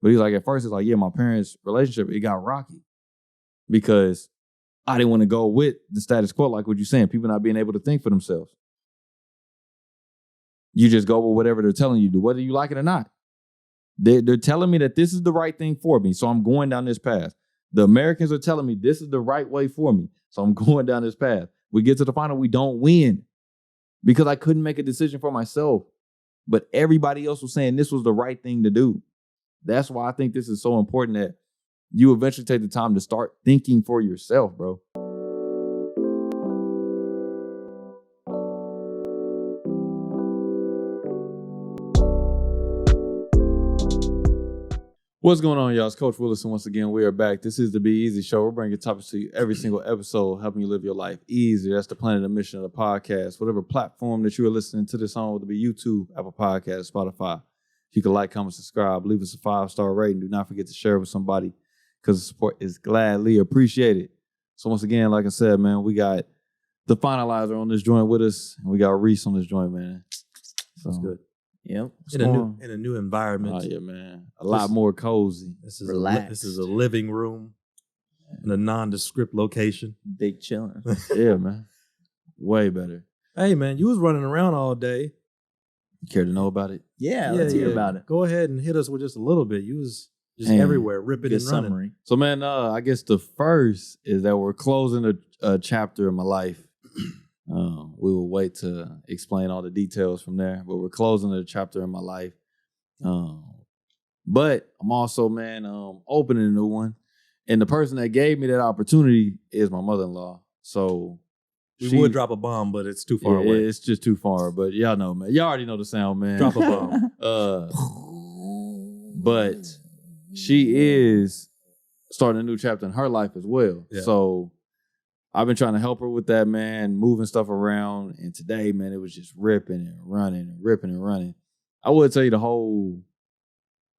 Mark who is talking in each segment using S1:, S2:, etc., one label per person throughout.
S1: But he's like, at first, it's like, yeah, my parents' relationship, it got rocky because I didn't want to go with the status quo, like what you're saying, people not being able to think for themselves. You just go with whatever they're telling you to do, whether you like it or not. They're telling me that this is the right thing for me, so I'm going down this path. The Americans are telling me this is the right way for me, so I'm going down this path. We get to the final, we don't win because I couldn't make a decision for myself, but everybody else was saying this was the right thing to do. That's why I think this is so important that you eventually take the time to start thinking for yourself, bro. What's going on, y'all? It's Coach Williz, and once again, we are back. This is the Be Eazy Show. We're bringing topics to you every single episode, helping you live your life easy. That's the plan and the mission of the podcast. Whatever platform that you are listening to this on, whether it be YouTube, Apple Podcasts, Spotify. You can like, comment, subscribe, leave us a 5-star rating. Do not forget to share it with somebody because the support is gladly appreciated. So once again, like I said, man, we got the finalizer on this joint with us, and we got Reece on this joint, man. So,
S2: that's good.
S3: Yep.
S2: In a new environment.
S1: Oh yeah, man. A lot more cozy.
S2: This is
S3: relaxed.
S2: This is a living room in a nondescript location.
S3: Big chilling.
S1: Yeah, man. Way better.
S2: Hey, man, you was running around all day.
S1: You care to know about it?
S3: Yeah, let's hear about it.
S2: Go ahead and hit us with just a little bit. You was just everywhere, ripping
S3: Good
S2: and running.
S3: summary.
S1: So, man, I guess the first is that we're closing a chapter in my life. We will wait to explain all the details from there, but we're closing a chapter in my life. But I'm also, man, opening a new one. And the person that gave me that opportunity is my mother-in-law. So
S2: We would drop a bomb, but it's too far away.
S1: It's just too far. But y'all know, man. Y'all already know the sound, man.
S2: Drop a bomb.
S1: But she is starting a new chapter in her life as well. Yeah. So I've been trying to help her with that, man, moving stuff around. And today, man, it was just ripping and running and ripping and running. I would tell you the whole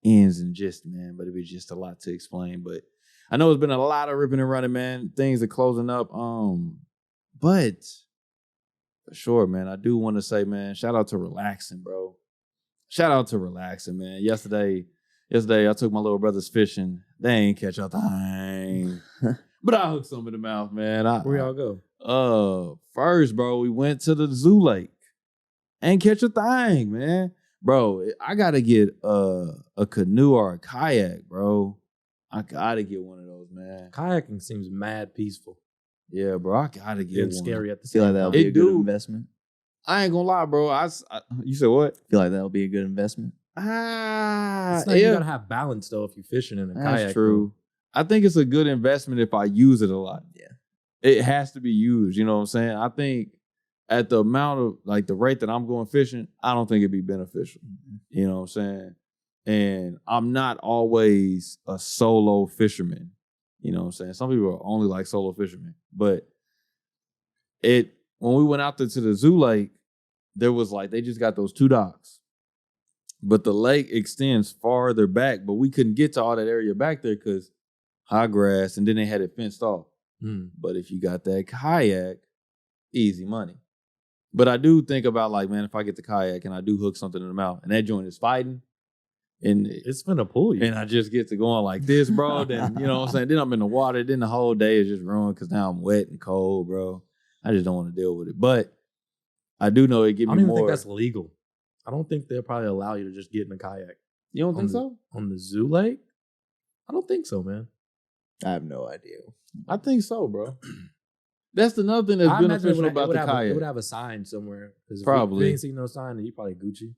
S1: ins and gist, man, but it was just a lot to explain. But I know it's been a lot of ripping and running, man. Things are closing up. But for sure, man, I do want to say, man, shout out to relaxing, bro. Shout out to relaxing, man. Yesterday, I took my little brothers fishing. They ain't catch a thing. But I hooked some in the mouth, man.
S2: Where y'all go?
S1: First, bro, we went to the zoo lake. Ain't catch a thing, man. Bro, I gotta get a canoe or a kayak, bro. I gotta get one of those, man.
S2: Kayaking seems mad peaceful.
S1: Yeah, bro, I gotta get one.
S2: Scary at the
S3: feel
S2: same
S3: like that'll
S2: time.
S3: be a good investment.
S1: I ain't gonna lie, bro. You said what?
S3: Feel like that'll be a good investment.
S2: You gotta have balance though if you're fishing in a kayak.
S1: That's true. I think it's a good investment if I use it a lot.
S3: Yeah.
S1: It has to be used, you know what I'm saying? I think at the amount of, like, the rate that I'm going fishing, I don't think it'd be beneficial. Mm-hmm. You know what I'm saying? And I'm not always a solo fisherman. You know what I'm saying? Some people are only like solo fishermen. But when we went out there to the zoo lake, there was like, they just got those 2 docks. But the lake extends farther back, but we couldn't get to all that area back there because high grass, and then they had it fenced off. But if you got that kayak, easy money. But I do think about, like, man, if I get the kayak and I do hook something in the mouth and that joint is fighting, and
S2: it's gonna pull you,
S1: and I just get to going like this, bro, then, you know what I'm saying? Then I'm in the water. Then the whole day is just ruined because now I'm wet and cold, bro. I just don't want to deal with it. But I do know it give me more. I don't even
S2: think that's legal. I don't think they'll probably allow you to just get in a kayak.
S1: You don't think so?
S2: On the zoo lake? I don't think so, man.
S3: I have no idea.
S1: I think so, bro. That's another thing that's beneficial about the kayak.
S2: It would have a sign somewhere.
S1: Probably.
S2: If you ain't seen no sign, then you probably Gucci.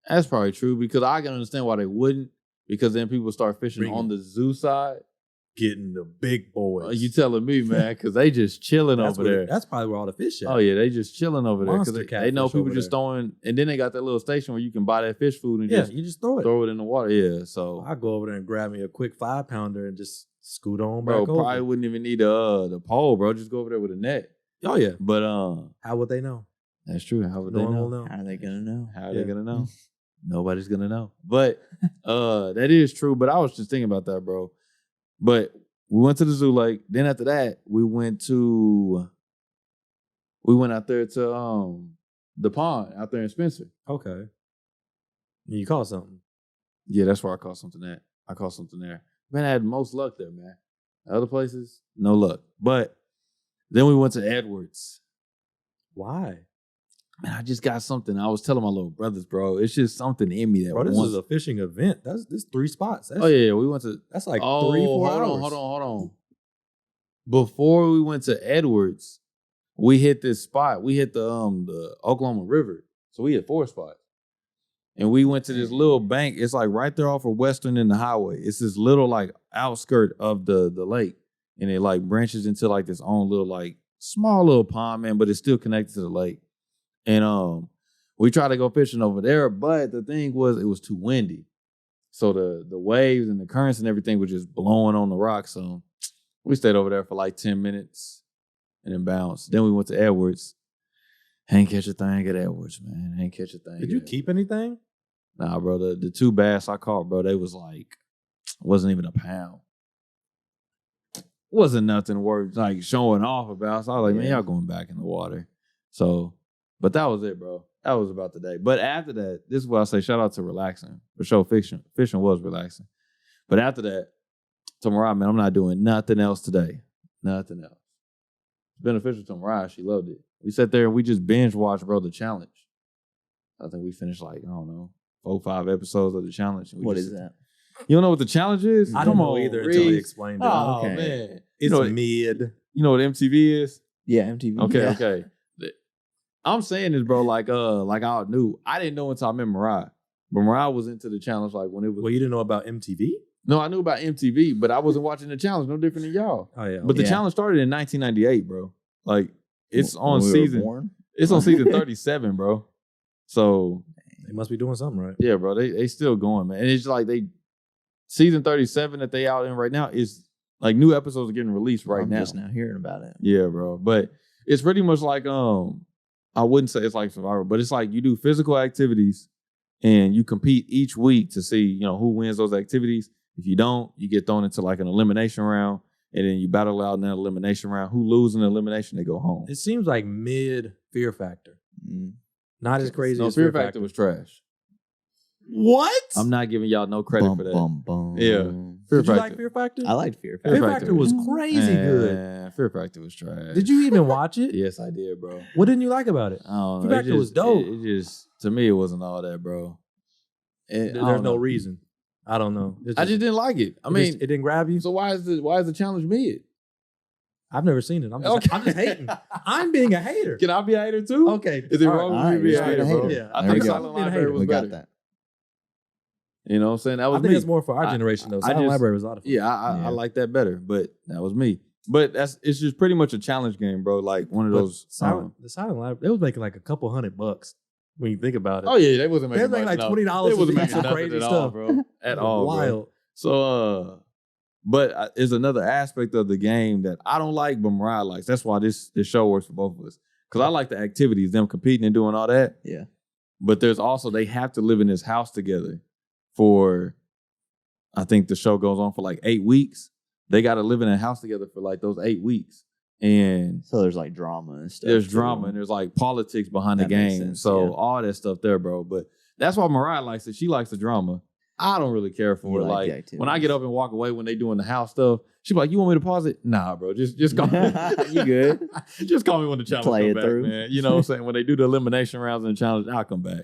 S1: That's probably true because I can understand why they wouldn't, because then people start fishing on the zoo side.
S2: Getting the big boys.
S1: You telling me, man, because they just chilling over there.
S2: That's probably where all the fish at.
S1: Oh, yeah, they just chilling over there because they know people just
S2: there.
S1: throwing, and then they got that little station where you can buy that fish food and
S2: you just throw it.
S1: Throw it in the water, yeah. So
S2: I go over there and grab me a quick 5-pounder and just scoot on
S1: bro,
S2: back over.
S1: Probably wouldn't even need the pole, bro. Just go over there with a net.
S2: Oh, yeah.
S1: But
S2: how would they know?
S1: That's true. How would
S2: no
S1: they
S2: one
S1: know?
S2: Will know?
S3: How are they gonna know?
S1: How are they gonna know? Nobody's gonna know. But that is true. But I was just thinking about that, bro. But we went to the zoo lake. Then after that, we went out there to the pond out there in Spencer.
S2: Okay. You caught something.
S1: Yeah, that's where I caught something at. I caught something there. Man, I had most luck there, man. Other places, no luck. But then we went to Edwards.
S2: Why?
S1: Man, I just got something. I was telling my little brothers, bro. It's just something in me that
S2: Bro, this
S1: wants.
S2: is a fishing event. This 3 spots. That's,
S1: We went to.
S2: that's like
S1: Oh,
S2: 3-4 hours.
S1: hold on. Before we went to Edwards, we hit this spot. We hit the Oklahoma River. So we hit 4 spots. And we went to this little bank. It's like right there off of Western and the highway. It's this little like outskirt of the lake. And it like branches into like this own little like small little pond, man, but it's still connected to the lake. And we tried to go fishing over there, but the thing was it was too windy. So the waves and the currents and everything was just blowing on the rocks. So we stayed over there for like 10 minutes and then bounced. Then we went to Edwards. Ain't catch a thing at Edwards, man. Ain't catch a thing.
S2: Did you keep anything?
S1: Nah, bro. The 2 bass I caught, bro, they was like, wasn't even a pound. Wasn't nothing worth like showing off about. So I was like, man, y'all going back in the water. So, but that was it, bro. That was about the day. But after that, this is what I say, shout out to relaxing. For sure, fishing was relaxing. But after that, to Mariah, man, I'm not doing nothing else today. Nothing else. It's beneficial to Mariah. She loved it. We sat there and we just binge watched, bro, the challenge. I think we finished like, I don't know, 4 or 5 episodes of the challenge.
S3: What is that?
S1: You don't know what the challenge is?
S2: I don't know either until he explained it.
S1: Oh,
S3: Okay.
S1: man.
S2: It's
S1: what,
S2: mid.
S1: you know what MTV is?
S3: Yeah, MTV.
S1: Okay. I'm saying this, bro, like I knew. I didn't know until I met Mariah. But Mariah was into the challenge like when it was.
S2: Well, you didn't know about MTV?
S1: No, I knew about MTV, but I wasn't watching the challenge. No different than y'all.
S2: Oh, yeah.
S1: But the challenge started in 1998, bro. Like, it's on
S3: When we were
S1: season.
S3: born?
S1: It's on season 37, bro. So
S2: They must be doing something right.
S1: yeah, bro, they still going, man. And it's like season 37 that they out in right now is like new episodes are getting released right
S3: I'm
S1: now.
S3: just now hearing about it.
S1: Yeah, bro. But it's pretty much like I wouldn't say it's like Survivor, but it's like you do physical activities and you compete each week to see, who wins those activities. If you don't, you get thrown into like an elimination round, and then you battle out in that elimination round. Who loses in the elimination, they go home.
S2: It seems like mid Fear Factor. Not as crazy
S1: No,
S2: as
S1: Fear Factor was trash.
S2: What?
S1: I'm not giving y'all no credit for that. Yeah.
S2: Did you like Fear Factor?
S3: I liked Fear Factor.
S2: Fear Factor was crazy good.
S1: Fear Factor was trash.
S2: Did you even watch it?
S1: Yes, I did, bro.
S2: What didn't you like about it?
S1: I don't know.
S2: Fear Factor was dope.
S1: It just, to me, it wasn't all that, bro.
S2: There's
S1: I don't
S2: no
S1: know.
S2: reason. I don't know.
S1: I just didn't like it. I mean,
S2: it didn't grab you.
S1: so why is the challenge mid?
S2: I've never seen it. I'm
S1: Okay.
S2: just hating. I'm being a hater.
S1: Can I be a hater too?
S2: Okay.
S1: Is it
S2: All
S1: wrong
S2: right.
S1: with me to be
S3: All
S1: a
S3: right,
S1: hater,
S3: you're
S1: bro?
S3: a
S2: Yeah.
S1: I
S3: There
S1: think
S3: we go.
S1: Silent
S2: Being a
S1: Library
S2: hater.
S1: was
S3: We
S1: better.
S3: got that.
S1: You know what I'm saying? That was
S2: I think
S1: me.
S2: it's more for our generation though.
S1: I
S2: Silent
S1: just-
S2: Library was a lot of fun.
S1: Yeah, I
S3: Yeah.
S1: like that better, but that was me. But it's just pretty much a challenge game, bro. Like one of
S2: But
S1: those.
S2: the Silent Library, they was making like a couple $100 when you think about it.
S1: Oh yeah, they wasn't
S2: They
S1: making
S2: was making
S1: much,
S2: like
S1: no.
S2: $20
S1: They
S2: to
S1: wasn't
S2: do
S1: making
S2: some
S1: nothing
S2: crazy
S1: at all,
S2: stuff.
S1: bro. At all, bro.
S2: Wild.
S1: So, but there's another aspect of the game that I don't like, but Mariah likes. That's why this show works for both of us. Because I like the activities, them competing and doing all that.
S3: Yeah.
S1: But there's also, they have to live in this house together for, I think the show goes on for like 8 weeks. They got to live in a house together for like those 8 weeks. And
S3: So there's like drama and stuff.
S1: there's
S3: too.
S1: drama and there's like politics behind the
S3: That makes
S1: game.
S3: sense,
S1: So
S3: yeah.
S1: all that stuff there, bro. But that's why Mariah likes it. She likes the drama. I don't really care for
S3: You
S1: it.
S3: like the
S1: Like when I
S3: activities.
S1: get up and walk away when they doing the house stuff, she be like, "You want me to pause it?" Nah, bro. Just call me.
S3: You good?
S1: Just call me when the challenge
S3: Play
S1: come
S3: it
S1: back,
S3: through.
S1: man. You know what I'm saying? When they do the elimination rounds and the challenge, I'll come back.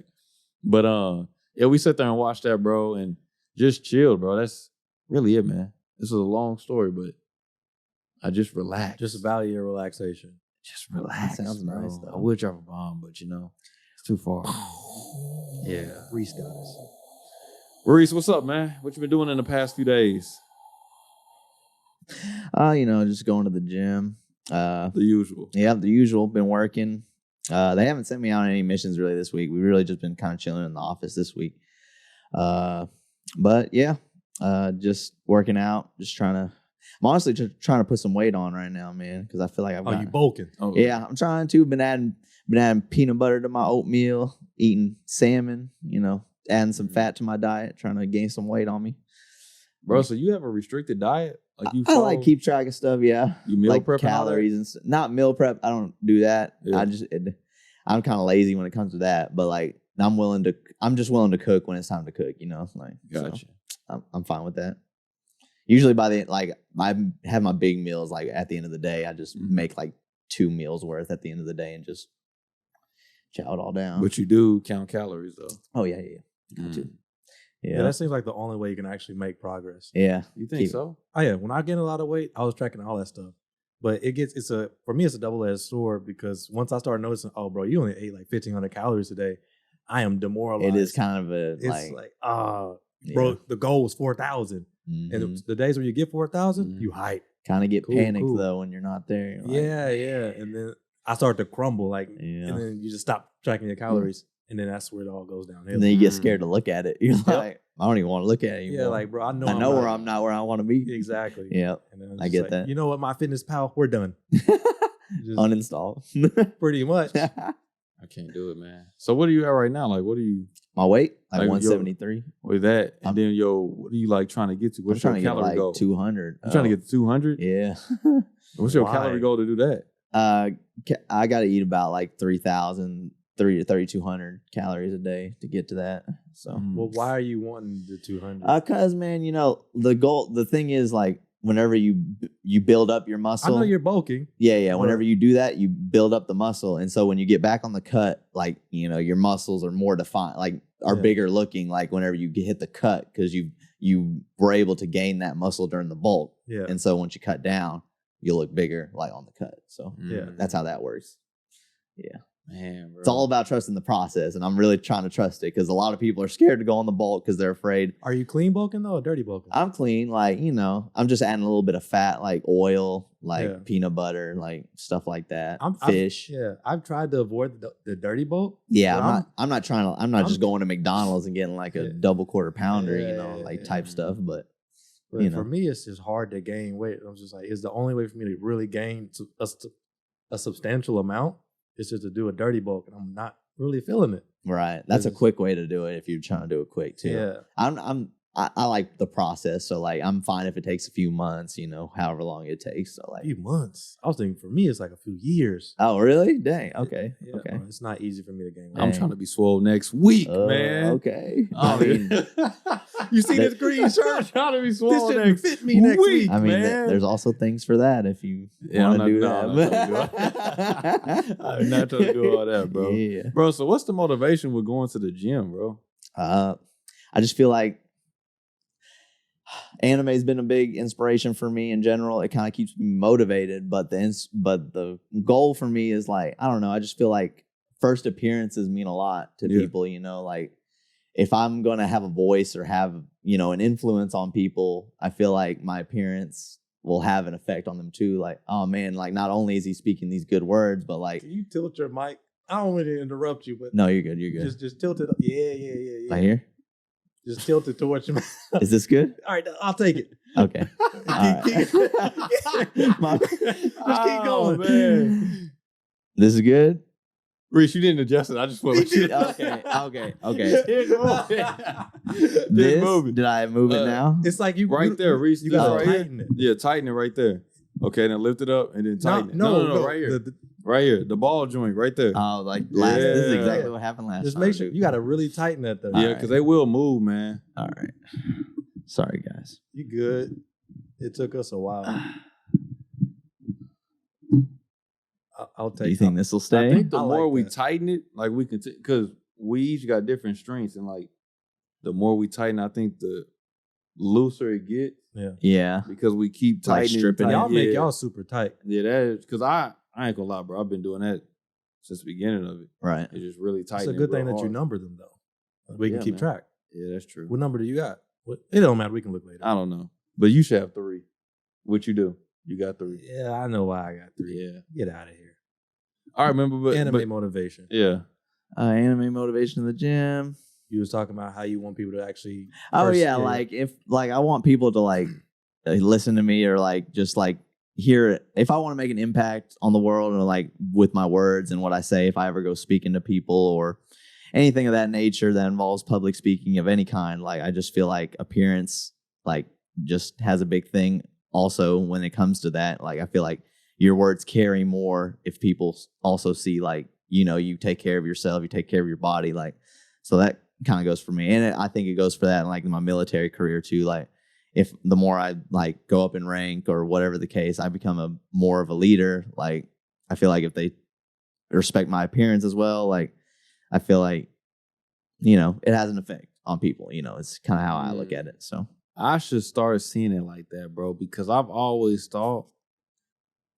S1: But yeah, we sat there and watched that, bro, and just chilled, bro. That's really it, man. This is a long story, but I just relaxed.
S2: Just value your relaxation.
S1: Just relax.
S3: sounds
S1: bro.
S3: nice, though.
S1: I would drop a bomb, but it's too far. Yeah.
S2: Reece got us.
S1: Reece, what's up, man? What you been doing in the past few days?
S3: Just going to the gym.
S1: The usual.
S3: Yeah, the usual. Been working. They haven't sent me out on any missions really this week. We've really just been kind of chilling in the office this week. But yeah, just working out. I'm honestly just trying to put some weight on right now, man, because I feel like I've
S2: Oh,
S3: got.
S2: you bulking.
S1: Oh,
S3: Yeah, I'm trying to. Been adding peanut butter to my oatmeal, eating salmon. Adding some fat to my diet, trying to gain some weight on me.
S1: bro. So you have a restricted diet? Like you
S3: I
S1: follow,
S3: like keep track of stuff. Yeah,
S1: you meal
S3: like
S1: prep and all that?
S3: calories and stuff. Not meal prep. I don't do that.
S1: Yeah.
S3: I'm kind of lazy when it comes to that. But like, I'm just willing to cook when it's time to cook. Like,
S1: Gotcha.
S3: So. I'm fine with that. Usually by the like I have my big meals like at the end of the day. I just make like 2 meals worth at the end of the day and just chow it all down.
S1: But you do count calories though.
S3: Oh yeah. Yeah,
S2: that seems like the only way you can actually make progress.
S3: Yeah.
S1: You think so?
S2: Oh yeah, when I gained a lot of weight, I was tracking all that stuff. But for me, it's a double-edged sword because once I started noticing, oh bro, you only ate like 1,500 calories a day, I am demoralized.
S3: It is kind of a
S2: it's like bro, the goal was 4,000. And the days when you get 4,000, you hype.
S3: Kind of get panicked though when you're not there. You're like,
S2: yeah. And then I start to crumble, and then you just stop tracking your calories, and then that's where it all goes downhill.
S3: And then you get scared to look at it. You're like, I don't even want to look at it anymore.
S2: Yeah, like bro, I know
S3: I'm not where I want to be.
S2: Exactly.
S3: Yeah, I get that.
S2: You know what, my fitness pal, we're done.
S3: Uninstall.
S2: Pretty much.
S1: I can't do it, man. So what are you at right now? Like, what are you?
S3: My weight, like 173.
S1: With that, and then what are you like trying to get to? What's your calorie goal?
S3: 200.
S1: You trying to get to 200?
S3: Yeah.
S1: What's your calorie goal to do that?
S3: I got to eat about like 3,000, 3,200 calories a day to get to that. So,
S2: well, why are you wanting the 200?
S3: Because man, the thing is like whenever you build up your muscle.
S2: I know you're bulking.
S3: Yeah. Whenever you do that, you build up the muscle, and so when you get back on the cut, like your muscles are more defined, like are bigger looking. Like whenever you hit the cut, because you were able to gain that muscle during the bulk.
S2: Yeah.
S3: And so once you cut down, you look bigger, like on the cut. So that's how that works. Yeah.
S1: Man, bro.
S3: It's all about trusting the process, and I'm really trying to trust it because a lot of people are scared to go on the bulk because they're afraid.
S2: Are you clean bulking though, or dirty bulking?
S3: I'm clean, like I'm just adding a little bit of fat, like oil, like peanut butter, like stuff like that. Fish.
S2: I've tried to avoid the dirty bulk.
S3: Yeah, I'm not just going to McDonald's and getting like a double quarter pounder, type stuff. But
S2: for me, it's just hard to gain weight. I'm just like, it's the only way for me to really gain a substantial amount. It's just to do a dirty bulk, and I'm not really feeling it.
S3: Right. That's a quick way to do it if you're trying to do it quick too.
S2: Yeah.
S3: I like the process, so like I'm fine if it takes a few months, however long it takes. So like
S2: a few months. I was thinking for me it's like a few years.
S3: Oh really? Dang. Okay. Okay.
S2: Bro, it's not easy for me to gain weight.
S1: I'm trying to be swole next week, man.
S3: Okay.
S1: I mean,
S2: you see this green shirt?
S1: I'm trying to be swole
S2: This
S1: next
S2: fit me next week.
S3: I mean,
S1: man.
S3: there's also things for that if you want to do that.
S1: I'm not trying to do all that, bro.
S3: Yeah.
S1: Bro, so what's the motivation with going to the gym, bro?
S3: I just feel like anime has been a big inspiration for me in general. It kind of keeps me motivated, but the goal for me is like, I don't know. I just feel like first appearances mean a lot to people. Like if I'm going to have a voice or have an influence on people, I feel like my appearance will have an effect on them too. Like, oh man, like not only is he speaking these good words, but like,
S2: can you tilt your mic? I don't want to interrupt you, but
S3: no, you're good. You're good.
S2: Just tilt it up. Yeah.
S3: Right here.
S2: Just tilt it towards your mouth.
S3: Is this good?
S2: All right, I'll take it.
S3: Okay.
S2: Just keep going,
S1: man.
S3: This is good?
S1: Reece, you didn't adjust it. I just want to
S3: Okay.
S1: Moving.
S3: Did I move it now?
S2: It's like you
S1: right there, Reece.
S2: You gotta
S1: right
S2: tighten it.
S1: Yeah, tighten it right there. Okay, then lift it up and then tighten it.
S2: No,
S1: right here. Right here. The ball joint right there.
S3: Oh, like last. This is exactly what happened last
S2: Just
S3: time.
S2: make sure you gotta really tighten that though.
S1: Yeah, because they will move, man.
S3: All right. Sorry, guys.
S2: You good. It took us a while. I'll take.
S3: Do you think this will stay?
S1: I think the
S2: I
S1: more
S2: like
S1: we
S2: that.
S1: tighten it, like we can, because we each got different strengths, and like the more we tighten, I think the looser it gets.
S3: Yeah.
S1: Because we keep
S3: Like
S1: tightening.
S3: stripping it.
S2: Y'all make y'all super tight.
S1: Yeah, that is because I ain't gonna lie, bro. I've been doing that since the beginning of it.
S3: Right.
S1: It's just really tight.
S2: It's a good thing that you number them though. We can keep
S1: man.
S2: track.
S1: Yeah, that's true.
S2: What number do you got? It don't matter. We can look later.
S1: I don't know, but you should have 3. What you do? You got 3.
S2: Yeah, I know why I got 3.
S1: Yeah.
S2: Get out of here.
S1: I remember, but
S2: Anime motivation.
S1: Yeah.
S3: Anime motivation in the gym.
S2: You was talking about how you want people to actually.
S3: Oh yeah, like if like I want people to like listen to me or like just like hear it. If I want to make an impact on the world or like with my words and what I say, if I ever go speaking to people or anything of that nature that involves public speaking of any kind, like I just feel like appearance like just has a big thing also when it comes to that. Like I feel like your words carry more if people also see like, you take care of yourself, you take care of your body. Like, so kind of goes for me. And I think it goes for that in like my military career too. Like if the more I like go up in rank or whatever the case, I become more of a leader. Like I feel like if they respect my appearance as well, like I feel like, it has an effect on people. It's kind of how I look at it. So
S1: I should start seeing it like that, bro, because I've always thought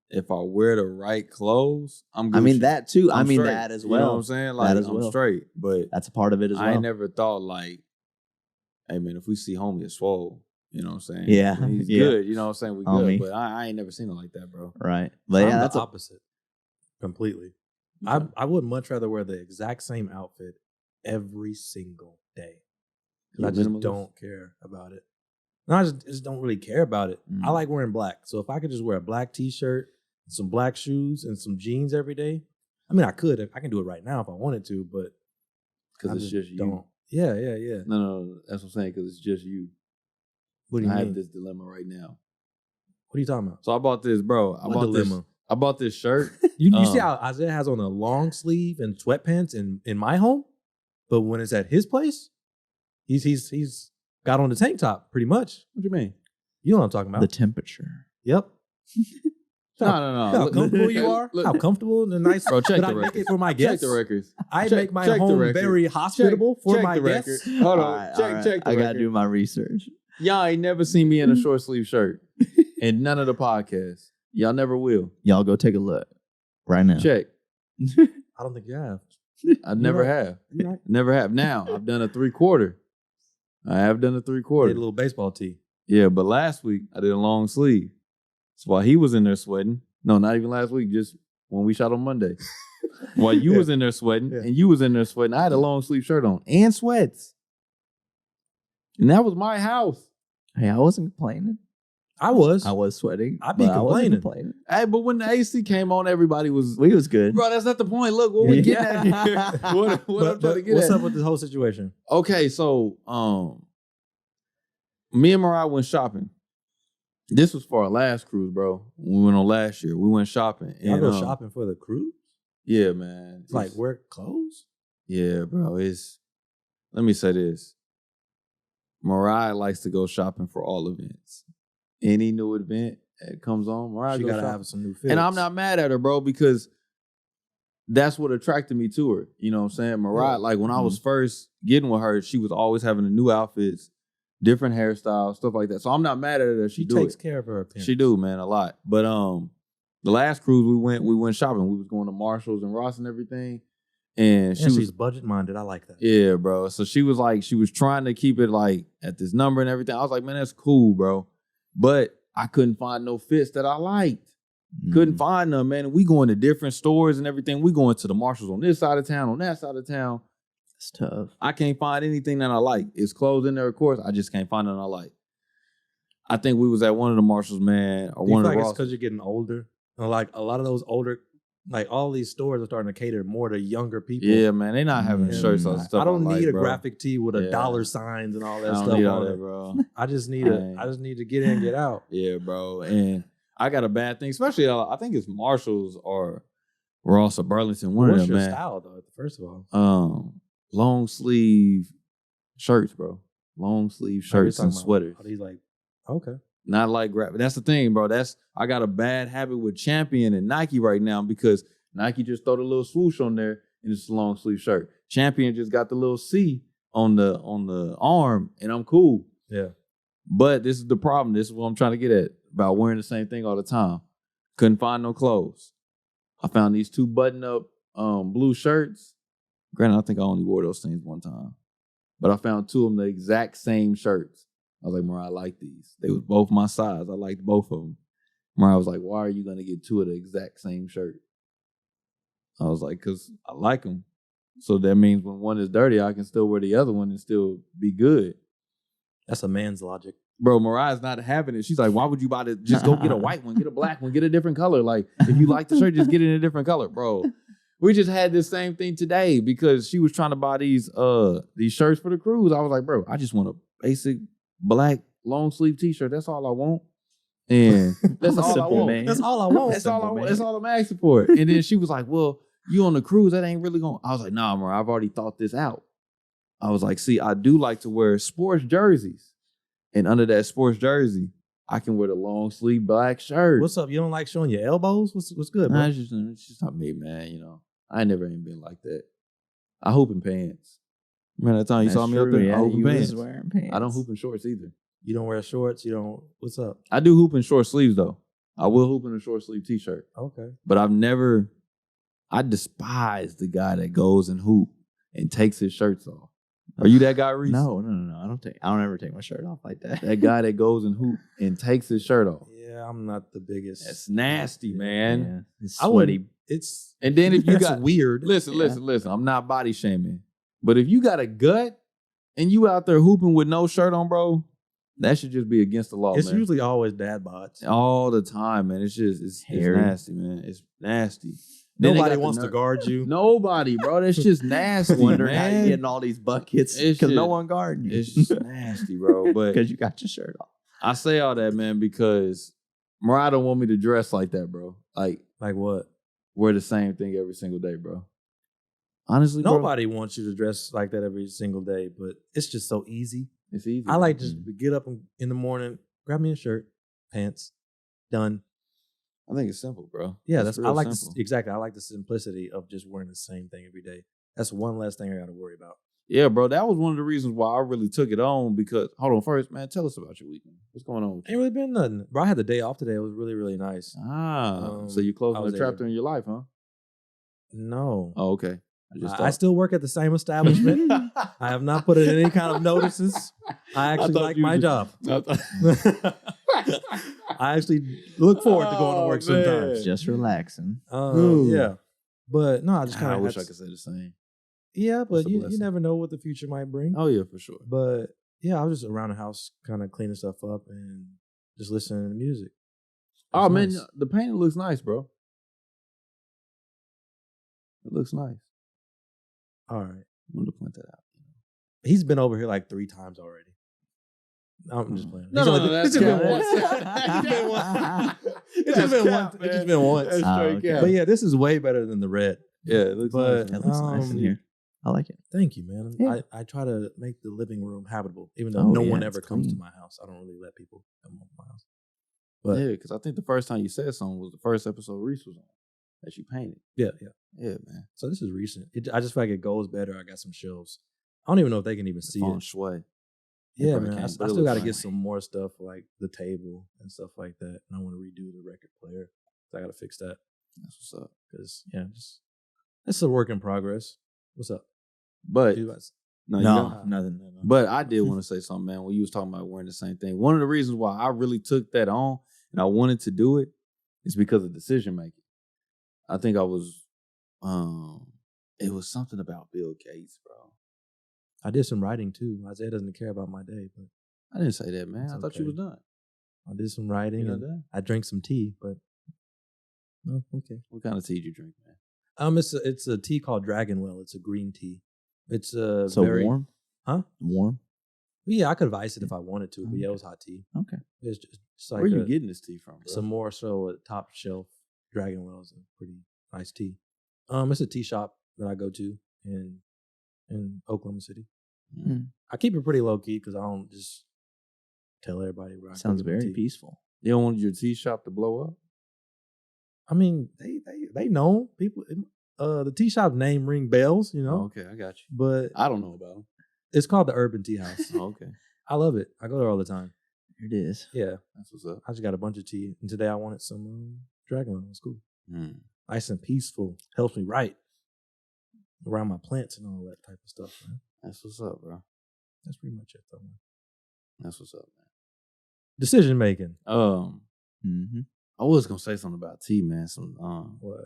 S1: if I wear the right clothes, I'm good.
S3: I mean, that too.
S1: I'm straight.
S3: That as well.
S1: You know what I'm saying? Like, I'm straight. But
S3: that's a part of it as well.
S1: I ain't never thought like, hey, man, if we see homie at Swole, you know what I'm saying?
S3: Yeah.
S1: He's good. You know what I'm saying? We
S3: homie.
S1: good. But I ain't never seen it like that, bro.
S3: Right. But
S2: I'm the opposite. Completely. I would much rather wear the exact same outfit every single day. I just don't care about it. No, I just don't really care about it. I like wearing black. So if I could just wear a black t-shirt, some black shoes, and some jeans every day, I mean, I can do it right now if I wanted to, but
S1: because it's just
S2: don't.
S1: you.
S2: Yeah.
S1: No, that's what I'm saying, because it's just you.
S2: What do you mean?
S1: I have this dilemma right now.
S2: What are you talking about?
S1: So I bought this, bro. I bought this shirt.
S2: You see how Isaiah has on a long sleeve and sweatpants in my home, but when it's at his place, he's got on the tank top pretty much.
S1: What do you mean?
S2: You know what I'm talking about?
S3: The temperature.
S2: Yep.
S1: No.
S2: How comfortable you are? How comfortable and nice.
S1: Bro, check
S2: I
S1: the
S2: make
S1: records.
S2: it for my guests?
S1: Check the records.
S2: I make my home very hospitable for my guests.
S1: Hold on. Check the record.
S3: I got to do my research.
S1: Y'all ain't never seen me in a short sleeve shirt in none of the podcasts. Y'all never will.
S3: Y'all go take a look right now.
S1: Check.
S2: I don't think you have.
S1: I never have.
S2: You're right.
S1: Never have. Now, I've done a 3/4. I have done a 3/4.
S2: Did a little baseball tee.
S1: Yeah, but last week I did a long sleeve. So while he was in there sweating, no, not even last week, just when we shot on Monday. While you was in there sweating and you was in there sweating, I had a long sleeve shirt on and sweats. And that was my house.
S3: Hey, I wasn't complaining.
S2: I was
S3: sweating.
S2: I'd be complaining.
S1: Hey, but when the AC came on, everybody was...
S3: We was good.
S1: Bro, that's not the point. Look, what we getting at here. what I'm trying to get
S2: what's
S1: at.
S2: up with this whole situation?
S1: Okay, so me and Mariah went shopping. This was for our last cruise, bro. We went on last year. We went shopping.
S2: Y'all go shopping for the cruise?
S1: Yeah, man.
S2: It's like wear clothes?
S1: Yeah, bro. Let me say this. Mariah likes to go shopping for all events. Any new event that comes on, Mariah
S2: she
S1: goes
S2: gotta
S1: shopping.
S2: have some new fits.
S1: And I'm not mad at her, bro, because that's what attracted me to her. You know what I'm saying? Mariah, like when I was first getting with her, she was always having the new outfits, different hairstyles, stuff like that. So I'm not mad at her that she
S2: takes care of her appearance.
S1: She do, man, a lot. But the last cruise we went shopping. We was going to Marshalls and Ross and everything. And
S2: she's budget minded. I like that.
S1: Yeah, bro. So she was trying to keep it like at this number and everything. I was like, man, that's cool, bro. But I couldn't find no fits that I liked. Couldn't find them, man. And we going to different stores and everything. We going to the Marshalls on this side of town, on that side of town.
S3: It's tough.
S1: I can't find anything that I like. It's clothes in there, of course. I just can't find nothing I like. I think we was at one of the Marshalls, man, or one of the Ross.
S2: It's because you're getting older? Like a lot of those older, like all these stores are starting to cater more to younger people.
S1: Yeah, man, they not having shirts or stuff.
S2: I don't need a
S1: bro.
S2: graphic tee with a dollar signs and all that stuff
S1: need
S2: on
S1: all
S2: it,
S1: that, bro.
S2: I just need to get in, get out.
S1: Yeah, bro. And I got a bad thing, especially I think it's Marshalls or Ross or Burlington. One of them, man.
S2: What's your style though? First of all,
S1: long sleeve shirts, bro. Long sleeve shirts and sweaters.
S2: Are these like okay?
S1: Not like graphic. That's the thing, bro. I got a bad habit with Champion and Nike right now because Nike just throw the little swoosh on there and it's a long sleeve shirt. Champion just got the little C on the arm and I'm cool.
S2: Yeah.
S1: But this is the problem. This is what I'm trying to get at about wearing the same thing all the time. Couldn't find no clothes. I found these 2 button-up blue shirts. Granted, I think I only wore those things one time. But I found 2 of them the exact same shirts. I was like, Mariah, I like these. They was both my size. I liked both of them. Mariah was like, why are you going to get 2 of the exact same shirt? I was like, because I like them. So that means when one is dirty, I can still wear the other one and still be good.
S2: That's a man's logic.
S1: Bro, Mariah's not having it. She's like, why would you buy it? Just go get a white one, get a black one, get a different color. Like, if you like the shirt, just get it in a different color. Bro, we just had this same thing today because she was trying to buy these shirts for the cruise. I was like, bro, I just want a basic black long sleeve t-shirt. That's all I want. And that's all I want.
S3: Man.
S2: That's all I want.
S1: That's all I want. That's all I'm asking for. And then she was like, well, you on the cruise, that ain't really going. I was like, nah, Mariah, I've already thought this out. I was like, see, I do like to wear sports jerseys. And under that sports jersey, I can wear the long sleeve black shirt.
S2: What's up? You don't like showing your elbows? What's good, bro?
S1: Nah, it's just not me, man. You know, I ain't never even been like that. I hoop in pants. Remember that time you saw me up there?
S3: Yeah,
S1: I hoop in
S3: you
S1: pants.
S3: was wearing pants.
S1: I don't hoop in shorts either.
S2: You don't wear shorts. You don't. What's up?
S1: I do hoop in short sleeves though. I will hoop in a short sleeve t-shirt.
S2: Okay.
S1: But I despise the guy that goes and hoop and takes his shirts off. Are you that guy, Reece?
S3: No. I don't ever take my shirt off like that.
S1: That guy that goes and hoop and takes his shirt off.
S2: Yeah, I'm not the biggest.
S1: That's nasty, man.
S3: Yeah. It's sweaty.
S2: It's
S1: And then if you
S2: that's
S1: got
S2: weird.
S1: Listen. I'm not body shaming. But if you got a gut and you out there hooping with no shirt on, bro, that should just be against the law,
S2: It's
S1: man.
S2: usually always dad bods.
S1: All the time, man. It's
S3: Hairy.
S1: nasty, man. It's nasty. Then they
S2: Nobody
S1: got the
S2: wants to
S1: nerve-
S2: guard you.
S1: Nobody, bro. That's just nasty,
S3: Wondering how you
S1: man.
S3: getting all these buckets
S1: It's
S3: because no
S1: just-
S3: one guarding you.
S1: It's just nasty, bro. But
S3: Because you got your shirt off.
S1: I say all that, man, because Mariah don't want me to dress like that, bro. Like,
S2: Like what?
S1: wear the same thing every single day, bro. Honestly, bro,
S2: Nobody wants you to dress like that every single day, but it's just so easy.
S1: it's easy.
S2: I like just to get up in the morning, grab me a shirt, pants, done.
S1: I think it's simple, bro.
S2: Yeah,
S1: It's
S2: I
S1: real
S2: like
S1: simple.
S2: exactly. I like the simplicity of just wearing the same thing every day. That's one less thing I got to worry about.
S1: Yeah, bro. That was one of the reasons why I really took it on because, hold on, first, man, tell us about your weekend. What's going on with
S2: Ain't
S1: you?
S2: really been nothing, bro. I had the day off today. It was really, really nice.
S1: So you
S2: I
S1: closing
S2: was
S1: the
S2: able-
S1: chapter in your life, huh?
S2: No,
S1: Oh, okay.
S2: I still work at the same establishment. I have not put in any kind of notices. I actually
S1: thought
S2: like
S1: you
S2: my
S1: just-
S2: job. I actually look forward to going to work
S1: Oh, man.
S2: sometimes.
S3: Just relaxing.
S2: Yeah, but no, I just kind
S1: I
S2: of
S1: wish I could say the same.
S2: Yeah,
S1: That's
S2: but
S1: a
S2: you
S1: blessing.
S2: never know what the future might bring.
S1: Oh yeah, for sure.
S2: But yeah, I was just around the house, kind of cleaning stuff up and just listening to music.
S1: Oh
S2: It's
S1: man,
S2: nice.
S1: the painting looks nice, bro. It looks nice.
S2: All right.
S1: I wanted to point that out.
S2: He's been over here like 3 times already. I'm just playing.
S1: No,
S2: He's
S1: no,
S2: only-
S1: no,
S2: it's
S1: that's
S2: just been
S1: cap.
S2: once. It's just been once. It's
S1: That's
S2: just been
S1: cap,
S2: once. It's
S1: man.
S2: just been once.
S1: That's
S3: Oh,
S1: straight
S3: okay.
S1: cap.
S2: But yeah, this is way better than the red.
S1: Yeah, it looks
S2: But-
S1: nice.
S3: It looks nice in here. I like it.
S2: Thank you, man.
S3: Yeah.
S2: I try to make the living room habitable, even though
S3: Oh,
S2: no
S3: yeah,
S2: one
S3: it's
S2: ever comes to
S3: clean.
S2: my house. I don't really let people come over my house. But
S1: Yeah, because I think the first time you said something was the first episode Reece was on that you painted.
S2: yeah.
S1: Yeah, man.
S2: So this is recent. I just feel like it goes better. I got some shelves. I don't even know if they can even see
S1: Feng
S2: it.
S1: shui.
S2: Yeah,
S1: probably
S2: man. I
S1: can't, but it
S2: still got to
S1: looks
S2: get
S1: nice.
S2: some more stuff like the table and stuff like that. And I want to redo the record player. So I got to fix that
S1: That's what's up.
S2: because just it's a work in progress. What's up?
S1: But
S2: You guys-
S1: no, you
S3: No,
S1: don't.
S3: nothing.
S1: But I did want to say something, man. When you was talking about wearing the same thing, one of the reasons why I really took that on and I wanted to do it is because of decision making. I think I was, it was something about Bill Gates, bro.
S2: I did some writing too. Isaiah doesn't care about my day, but
S1: I didn't say that, man.
S2: It's
S1: I thought you
S2: okay.
S1: was done.
S2: I did some writing
S1: You
S2: and
S1: know that?
S2: I drank some tea. But no, okay.
S1: What kind of tea did you drink, man?
S2: It's a tea called Dragonwell. It's a green tea. It's a
S3: So
S2: very
S3: warm?
S2: Huh?
S3: Warm?
S2: Yeah, I could have iced it if I wanted to, but yeah, it
S3: Okay.
S2: was hot tea.
S3: Okay.
S2: It's just it's like
S1: Where you getting this tea from, bro?
S2: some more so a top shelf Dragonwell is a pretty nice tea. It's a tea shop that I go to in Oklahoma City.
S3: Mm.
S2: I keep it pretty low key because I don't just tell everybody where I go
S3: Sounds
S2: get my
S3: very
S2: tea.
S3: peaceful.
S1: You don't want your tea shop to blow up?
S2: I mean, they know people. The tea shop name ring bells, you know.
S1: Oh, okay, I got you.
S2: But
S1: I don't know about them.
S2: it's called the Urban Tea House.
S1: Oh, okay,
S2: I love it. I go there all the time.
S3: Here it is.
S2: Yeah,
S1: that's what's up.
S2: I just got a bunch of tea, and today I wanted some Dragonwell. It's cool, nice and peaceful. Helps me write around my plants and all that type of stuff. Man.
S1: That's what's up, bro.
S2: That's pretty much it, though. Man.
S1: That's what's up,
S2: Decision making.
S1: man.
S3: Mm-hmm.
S1: I was gonna say something about tea, man. Some
S2: What?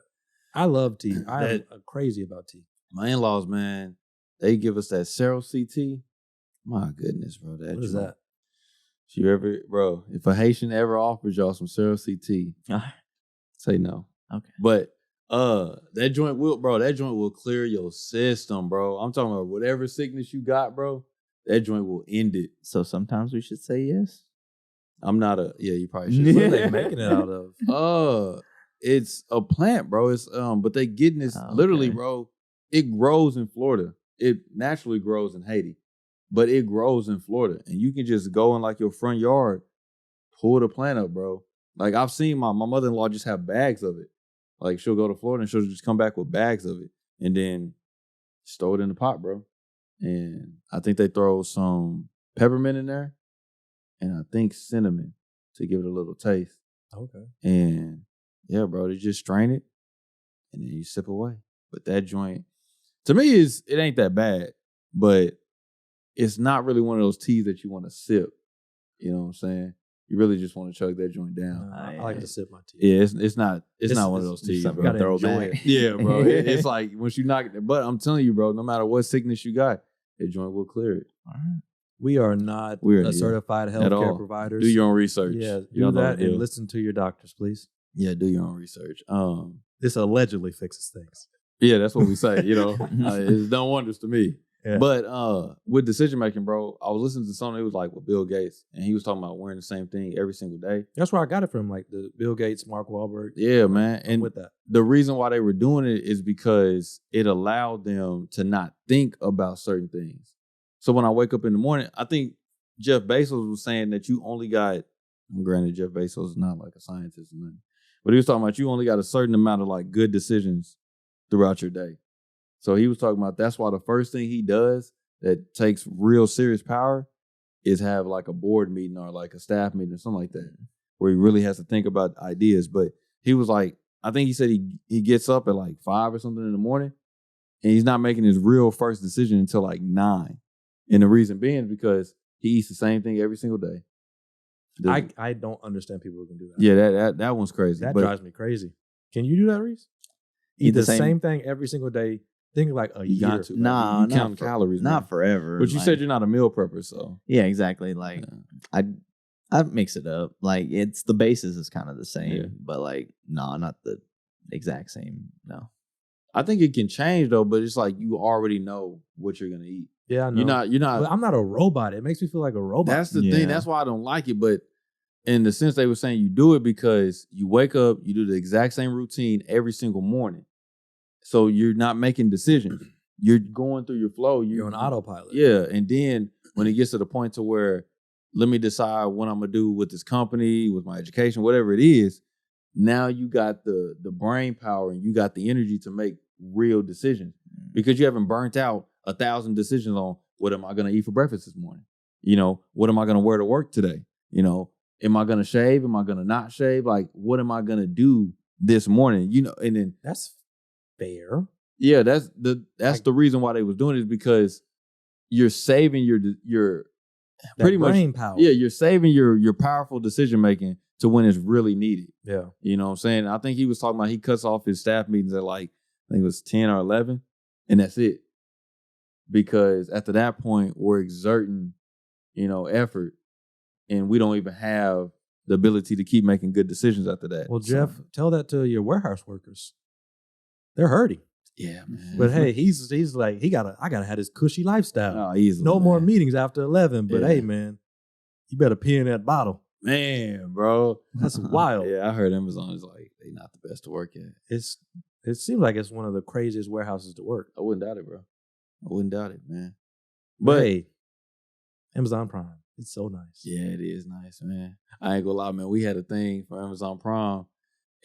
S2: I love tea. I'm
S1: That-
S2: crazy about tea.
S1: my in-laws, man, they give us that Cero CT. My goodness, bro.
S2: What is
S1: joint.
S2: that?
S1: If you ever, bro, if a Haitian ever offers y'all some Cero CT, say no.
S3: Okay.
S1: But that joint will clear your system, bro. I'm talking about whatever sickness you got, bro. That joint will end it.
S3: So sometimes we should say yes.
S1: I'm not you probably should.
S2: What are
S1: say
S2: they making it out of?
S1: It's a plant, bro. It's but they getting this
S3: Oh,
S1: literally,
S3: okay.
S1: bro. It grows in Florida. it naturally grows in Haiti, but it grows in Florida. And you can just go in like your front yard, pull the plant up, bro. Like I've seen my mother-in-law just have bags of it. Like she'll go to Florida and she'll just come back with bags of it and then store it in the pot, bro. And I think they throw some peppermint in there and I think cinnamon to give it a little taste.
S2: Okay.
S1: And yeah, bro, they just strain it and then you sip away. But that joint, to me, it ain't that bad, but it's not really one of those teas that you want to sip. You know what I'm saying? You really just want to chug that joint down.
S2: I like to sip my tea.
S1: Yeah, it's not one of those teas, bro.
S3: Gotta throw back.
S1: Yeah, bro. It's like once you knock it, but I'm telling you, bro, no matter what sickness you got, that joint will clear it.
S3: All right.
S2: We are not certified healthcare providers.
S1: Do your own research.
S2: Yeah, do that and listen to your doctors, please.
S1: Yeah, do your own research.
S2: This allegedly fixes things.
S1: Yeah, that's what we say. You know, it's done wonders to me. Yeah. But with decision making, bro, I was listening to something. It was like with Bill Gates, and he was talking about wearing the same thing every single day.
S2: That's where I got it from, like the Bill Gates, Mark Wahlberg.
S1: Yeah, man. And
S2: with that,
S1: the reason why they were doing it is because it allowed them to not think about certain things. So when I wake up in the morning, I think Jeff Bezos was saying that you only got. Granted, Jeff Bezos is not like a scientist or nothing, but he was talking about you only got a certain amount of like good decisions throughout your day. So he was talking about that's why the first thing he does that takes real serious power is have like a board meeting or like a staff meeting or something like that, where he really has to think about ideas. But he was like, I think he said he gets up at like 5 or something in the morning and he's not making his real first decision until like 9. And the reason being is because he eats the same thing every single day.
S2: I don't understand people who can do that.
S1: Yeah, that one's crazy.
S2: That drives me crazy. Can you do that, Reece? Eat the same thing every single day. Think like a year.
S1: Got to.
S3: Nah,
S1: you count calories.
S3: Not forever.
S1: But you said you're not a meal prepper, so.
S3: Yeah, exactly. Like I mix it up. Like it's the basis is kind of the same, but like not the exact same. No.
S1: I think it can change though, but it's like you already know what you're gonna eat.
S2: Yeah, I know.
S1: You're not.
S2: But I'm not a robot. It makes me feel like a robot.
S1: That's the thing. That's why I don't like it. But in the sense they were saying you do it because you wake up, you do the exact same routine every single morning. So you're not making decisions. You're going through your flow.
S2: You're on autopilot.
S1: Yeah. And then when it gets to the point to where let me decide what I'm gonna do with this company, with my education, whatever it is, now you got the brain power and you got the energy to make real decisions because you haven't burnt out 1,000 decisions on what am I gonna eat for breakfast this morning? You know, what am I gonna wear to work today? You know, am I gonna shave? Am I gonna not shave? Like, what am I gonna do this morning? You know, and then
S2: that's fair.
S1: Yeah, that's the reason why they was doing it is because you're saving your pretty much
S2: brain power.
S1: Yeah, you're saving your powerful decision making to when it's really needed.
S2: Yeah.
S1: You know what I'm saying? I think he was talking about he cuts off his staff meetings at like I think it was 10 or 11 and that's it. Because after that point we're exerting, effort and we don't even have the ability to keep making good decisions after that.
S2: Well, Jeff, tell that to your warehouse workers. They're hurting.
S1: Yeah, man.
S2: But hey, he's like, I gotta have this cushy lifestyle.
S1: Oh, easily,
S2: no
S1: man.
S2: more meetings after 11. But hey, man, you better pee in that bottle.
S1: Man, bro.
S2: That's wild.
S1: Yeah, I heard Amazon is like, they not the best to work at.
S2: It seems like it's one of the craziest warehouses to work.
S1: I wouldn't doubt it, bro. I wouldn't doubt it, man.
S2: But hey, Amazon Prime, it's so nice.
S1: Yeah, it is nice, man. I ain't gonna lie, man. We had a thing for Amazon Prime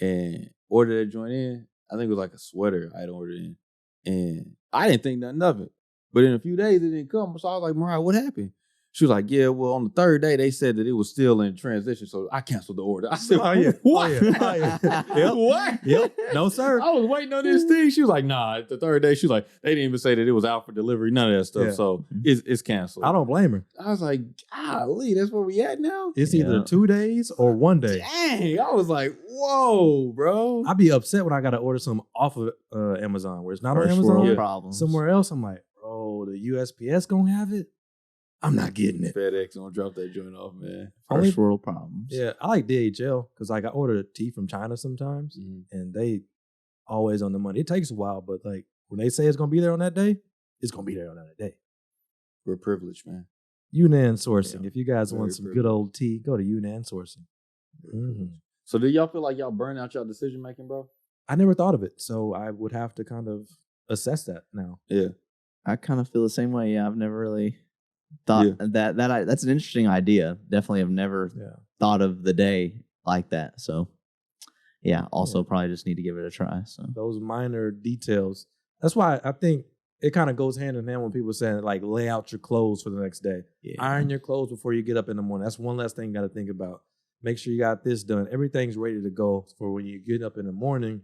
S1: and ordered that joint in. I think it was like a sweater I had ordered in. And I didn't think nothing of it. But in a few days, it didn't come. So I was like, Mariah, what happened? She was like, yeah, well, on the third day, they said that it was still in transition. So I canceled the order. I said,
S2: oh, yeah.
S1: What?
S2: Oh, yeah. Yep.
S1: What?
S2: Yep. No, sir.
S1: I was waiting on this thing. She was like, nah. The third day, she was like, they didn't even say that it was out for delivery. None of that stuff.
S2: Yeah.
S1: So it's canceled.
S2: I don't blame her.
S1: I was like, golly, that's where we at now?
S2: It's either 2 days or 1 day.
S1: Dang. I was like, whoa, bro.
S2: I'd be upset when I got to order something off of Amazon where it's not
S3: First
S2: on Amazon.
S3: world problems.
S2: Somewhere else, I'm like, bro, the USPS gonna have it? I'm not getting it.
S1: FedEx gonna drop that joint off, man.
S3: First world problems.
S2: Yeah, I like DHL because like I order tea from China sometimes, and they always on the money. It takes a while, but like when they say it's gonna be there on that day, it's gonna be there on that day.
S1: We're privileged, man.
S2: Yunnan Sourcing.
S1: Yeah,
S2: if you guys want some
S1: privileged.
S2: good old tea, go to Yunnan Sourcing.
S1: So do y'all feel like y'all burn out y'all decision making, bro?
S2: I never thought of it, so I would have to kind of assess that now.
S1: Yeah.
S3: I kind of feel the same way. Yeah, I've never really thought that's an interesting idea. Definitely have never thought of the day like that. So yeah, also probably just need to give it a try. So
S2: those minor details. That's why I think it kind of goes hand in hand when people saying like lay out your clothes for the next day. Yeah. Iron your clothes before you get up in the morning. That's one last thing you got to think about. Make sure you got this done. Everything's ready to go for when you get up in the morning.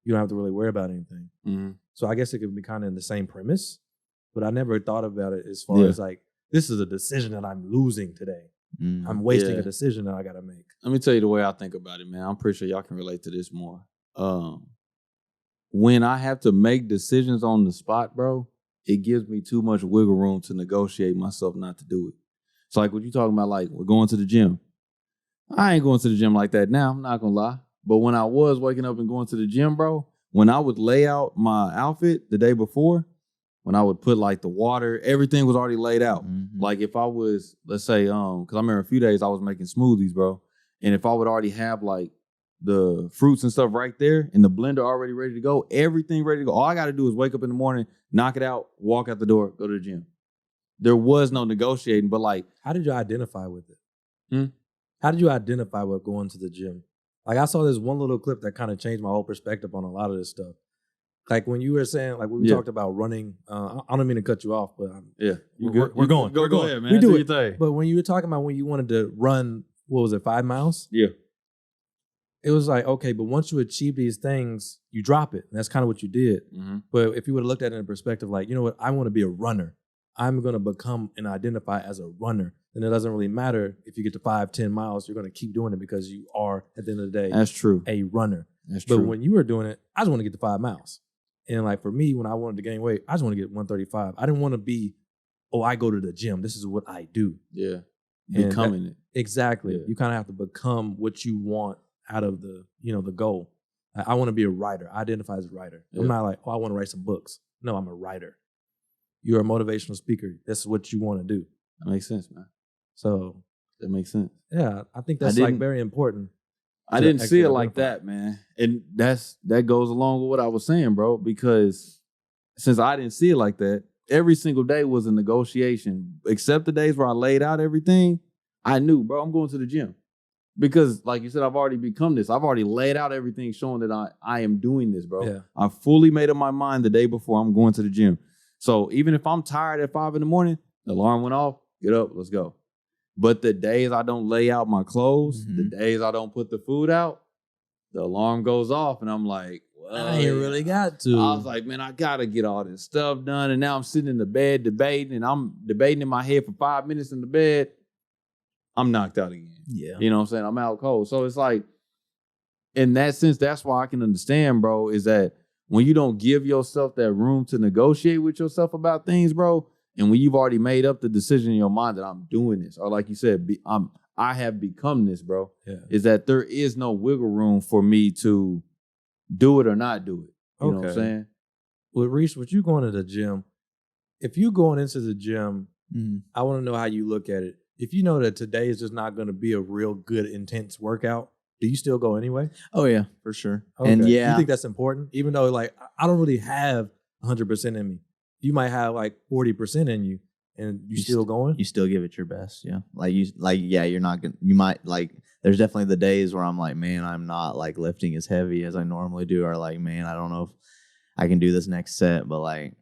S2: You don't have to really worry about anything. Mm-hmm. So I guess it could be kind of in the same premise, but I never thought about it as far as like, this is a decision that I'm losing today. Mm-hmm. I'm wasting a decision that I got to make.
S1: Let me tell you the way I think about it, man. I'm pretty sure y'all can relate to this more. When I have to make decisions on the spot, bro, it gives me too much wiggle room to negotiate myself not to do it. So like what you talking about, like we're going to the gym. I ain't going to the gym like that now, I'm not going to lie. But when I was waking up and going to the gym, bro, when I would lay out my outfit the day before, when I would put like the water, everything was already laid out. Mm-hmm. Like if I was, let's say, because I remember a few days I was making smoothies, bro. And if I would already have like the fruits and stuff right there and the blender already ready to go, everything ready to go. All I got to do is wake up in the morning, knock it out, walk out the door, go to the gym. There was no negotiating, but like.
S2: How did you identify with it? How did you identify with going to the gym? Like I saw this one little clip that kind of changed my whole perspective on a lot of this stuff. Like when you were saying, like when we talked about running, I don't mean to cut you off, but we're going.
S1: Go ahead, man.
S2: We do it. But when you were talking about when you wanted to run, what was it, 5 miles?
S1: Yeah.
S2: It was like, okay, but once you achieve these things, you drop it. And that's kind of what you did. Mm-hmm. But if you would have looked at it in a perspective like, you know what, I want to be a runner. I'm going to become and identify as a runner. Then it doesn't really matter if you get to 5, 10 miles, you're going to keep doing it because you are, at the end of the day,
S1: that's true,
S2: a runner.
S1: That's true.
S2: But when you were doing it, I just want to get to 5 miles. And like for me, when I wanted to gain weight, I just want to get 135. I didn't want to be, I go to the gym. This is what I do.
S1: Yeah. Becoming it.
S2: Exactly. Yeah. You kind of have to become what you want out of the, the goal. I want to be a writer. I identify as a writer. Yeah. I'm not like, I want to write some books. No, I'm a writer. You're a motivational speaker. That's what you want to do.
S1: That makes sense, man.
S2: So
S1: that makes sense.
S2: Yeah, I think that's like very important.
S1: I didn't see it like that, man. And that goes along with what I was saying, bro, because since I didn't see it like that, every single day was a negotiation. Except the days where I laid out everything, I knew, bro, I'm going to the gym. Because like you said, I've already become this. I've already laid out everything showing that I am doing this, bro. Yeah. I fully made up my mind the day before I'm going to the gym. So even if I'm tired at 5 a.m, the alarm went off, get up, let's go. But the days I don't lay out my clothes, the days I don't put the food out, the alarm goes off and I'm like, well,
S2: I ain't really got to.
S1: I was like, man, I got to get all this stuff done. And now I'm sitting in the bed debating and I'm debating in my head for 5 minutes in the bed. I'm knocked out again.
S2: Yeah.
S1: You know what I'm saying? I'm out cold. So it's like, in that sense, that's why I can understand, bro, is that when you don't give yourself that room to negotiate with yourself about things, bro, and when you've already made up the decision in your mind that I'm doing this, or like you said, I have become this, bro, is that there is no wiggle room for me to do it or not do it. You know what I'm saying?
S2: Well, Reece, with you going to the gym, if you going into the gym, I want to know how you look at it. If you know that today is just not going to be a real good, intense workout, do you still go anyway?
S3: Oh, yeah, for sure.
S2: Okay. And you think that's important? Even though, like, I don't really have 100% in me. You might have like 40% in you, and you still going.
S3: You still give it your best, yeah. You're not gonna. You might like. There's definitely the days where I'm like, man, I'm not like lifting as heavy as I normally do, or like, man, I don't know if I can do this next set. But like,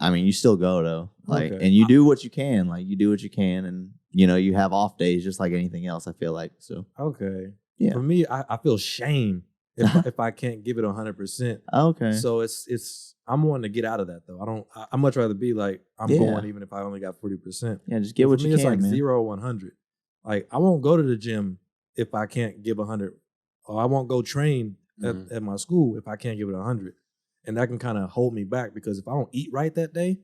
S3: I mean, you still go though, like, and you do what you can, like, you do what you can, and you have off days just like anything else. I feel like so.
S2: Okay. Yeah. For me, I feel shame if I can't give it 100%.
S3: Okay.
S2: So it's. I'm wanting to get out of that though. I'd much rather be like I'm going even if I only got 40%.
S3: Yeah, just get what you can.
S2: It's like
S3: man.
S2: 0 or 100. Like I won't go to the gym if I can't give 100, or I won't go train at my school if I can't give it 100. And that can kind of hold me back because if I don't eat right that day,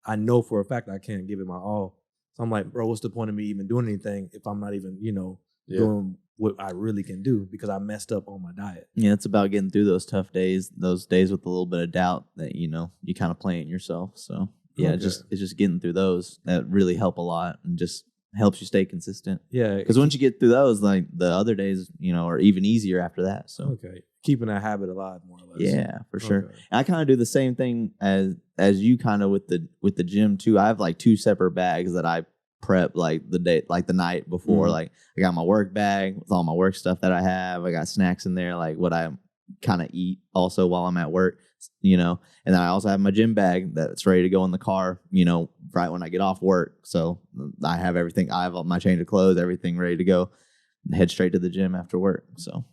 S2: I know for a fact I can't give it my all. So I'm like, bro, what's the point of me even doing anything if I'm not even doing what I really can do because I messed up on my diet.
S3: Yeah, it's about getting through those tough days, those days with a little bit of doubt that you kind of plant yourself. So yeah, it's just getting through those that really help a lot, and just helps you stay consistent.
S2: Yeah.
S3: Because once you get through those, like the other days, are even easier after that. So
S2: okay. Keeping that habit alive more or less.
S3: Yeah, for sure.
S2: Okay.
S3: I kind of do the same thing as you kind of with the gym too. I have like 2 separate bags that I prep like the night before. Like I got my work bag with all my work stuff that I have. I got snacks in there, like what I kind of eat also while I'm at work, and then I also have my gym bag that's ready to go in the car, right when I get off work. So I have everything. I have my change of clothes, everything ready to go, and head straight to the gym after work. So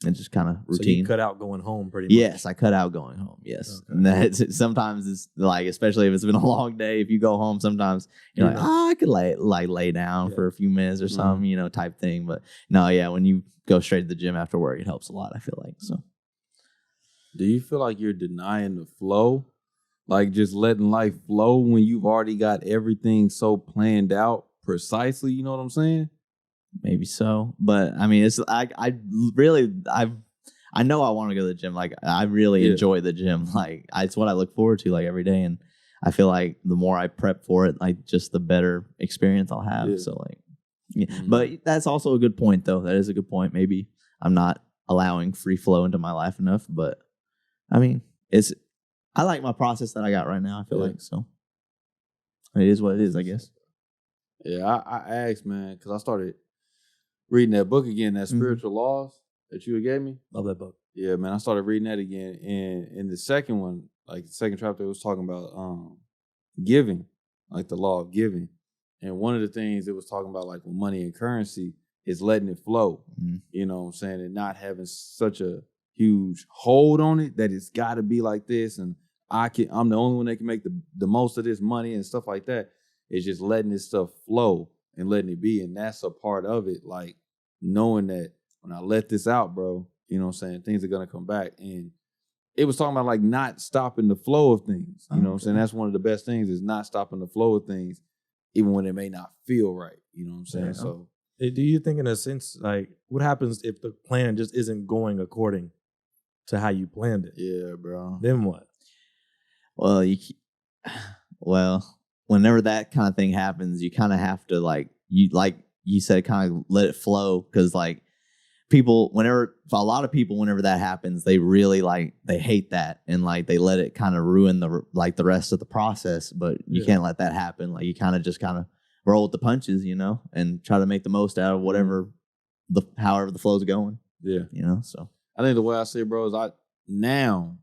S3: it's just kind of routine.
S2: So you cut out going home pretty much.
S3: Yes, I cut out going home. Yes,
S2: Okay.
S3: and sometimes it's like, especially if it's been a long day. If you go home, sometimes you're like, I could lay down for a few minutes or something, type thing. But no, yeah, when you go straight to the gym after work, it helps a lot. I feel like so.
S1: Do you feel like you're denying the flow? Like just letting life flow when you've already got everything so planned out precisely? You know what I'm saying?
S3: Maybe so. But I mean, it's I know I want to go to the gym. Like I really enjoy the gym. Like it's what I look forward to like every day. And I feel like the more I prep for it, like just the better experience I'll have. Yeah. So like, but that's also a good point though. That is a good point. Maybe I'm not allowing free flow into my life enough, but I mean, I like my process that I got right now. I feel like so. It is what it is, I guess.
S1: Yeah, I asked, man, because I started reading that book again, that Spiritual Laws that you gave me.
S2: Love that book.
S1: Yeah, man, I started reading that again. And in the second one, like the second chapter, it was talking about giving, like the law of giving. And one of the things it was talking about, like with money and currency, is letting it flow. You know what I'm saying? And not having such a huge hold on it that it's got to be like this. And I'm the only one that can make the most of this money and stuff like that. It's just letting this stuff flow and letting it be. And that's a part of it. Like knowing that when I let this out, bro, you know what I'm saying? Things are going to come back. And it was talking about like not stopping the flow of things. You know what I'm saying? That's one of the best things is not stopping the flow of things, even when it may not feel right. You know what I'm saying?
S2: Yeah.
S1: So
S2: do you think in a sense, like what happens if the plan just isn't going according to how you planned it?
S1: Yeah, bro.
S2: Then what?
S3: Well, whenever that kind of thing happens, you kind of have to like you said, kind of let it flow. Because like for a lot of people, whenever that happens, they really they hate that and like they let it kind of ruin the rest of the process. But you can't let that happen. Like you kind of roll with the punches, and try to make the most out of whatever however the flow's going.
S1: Yeah,
S3: So
S1: I think the way I say it, bro, is now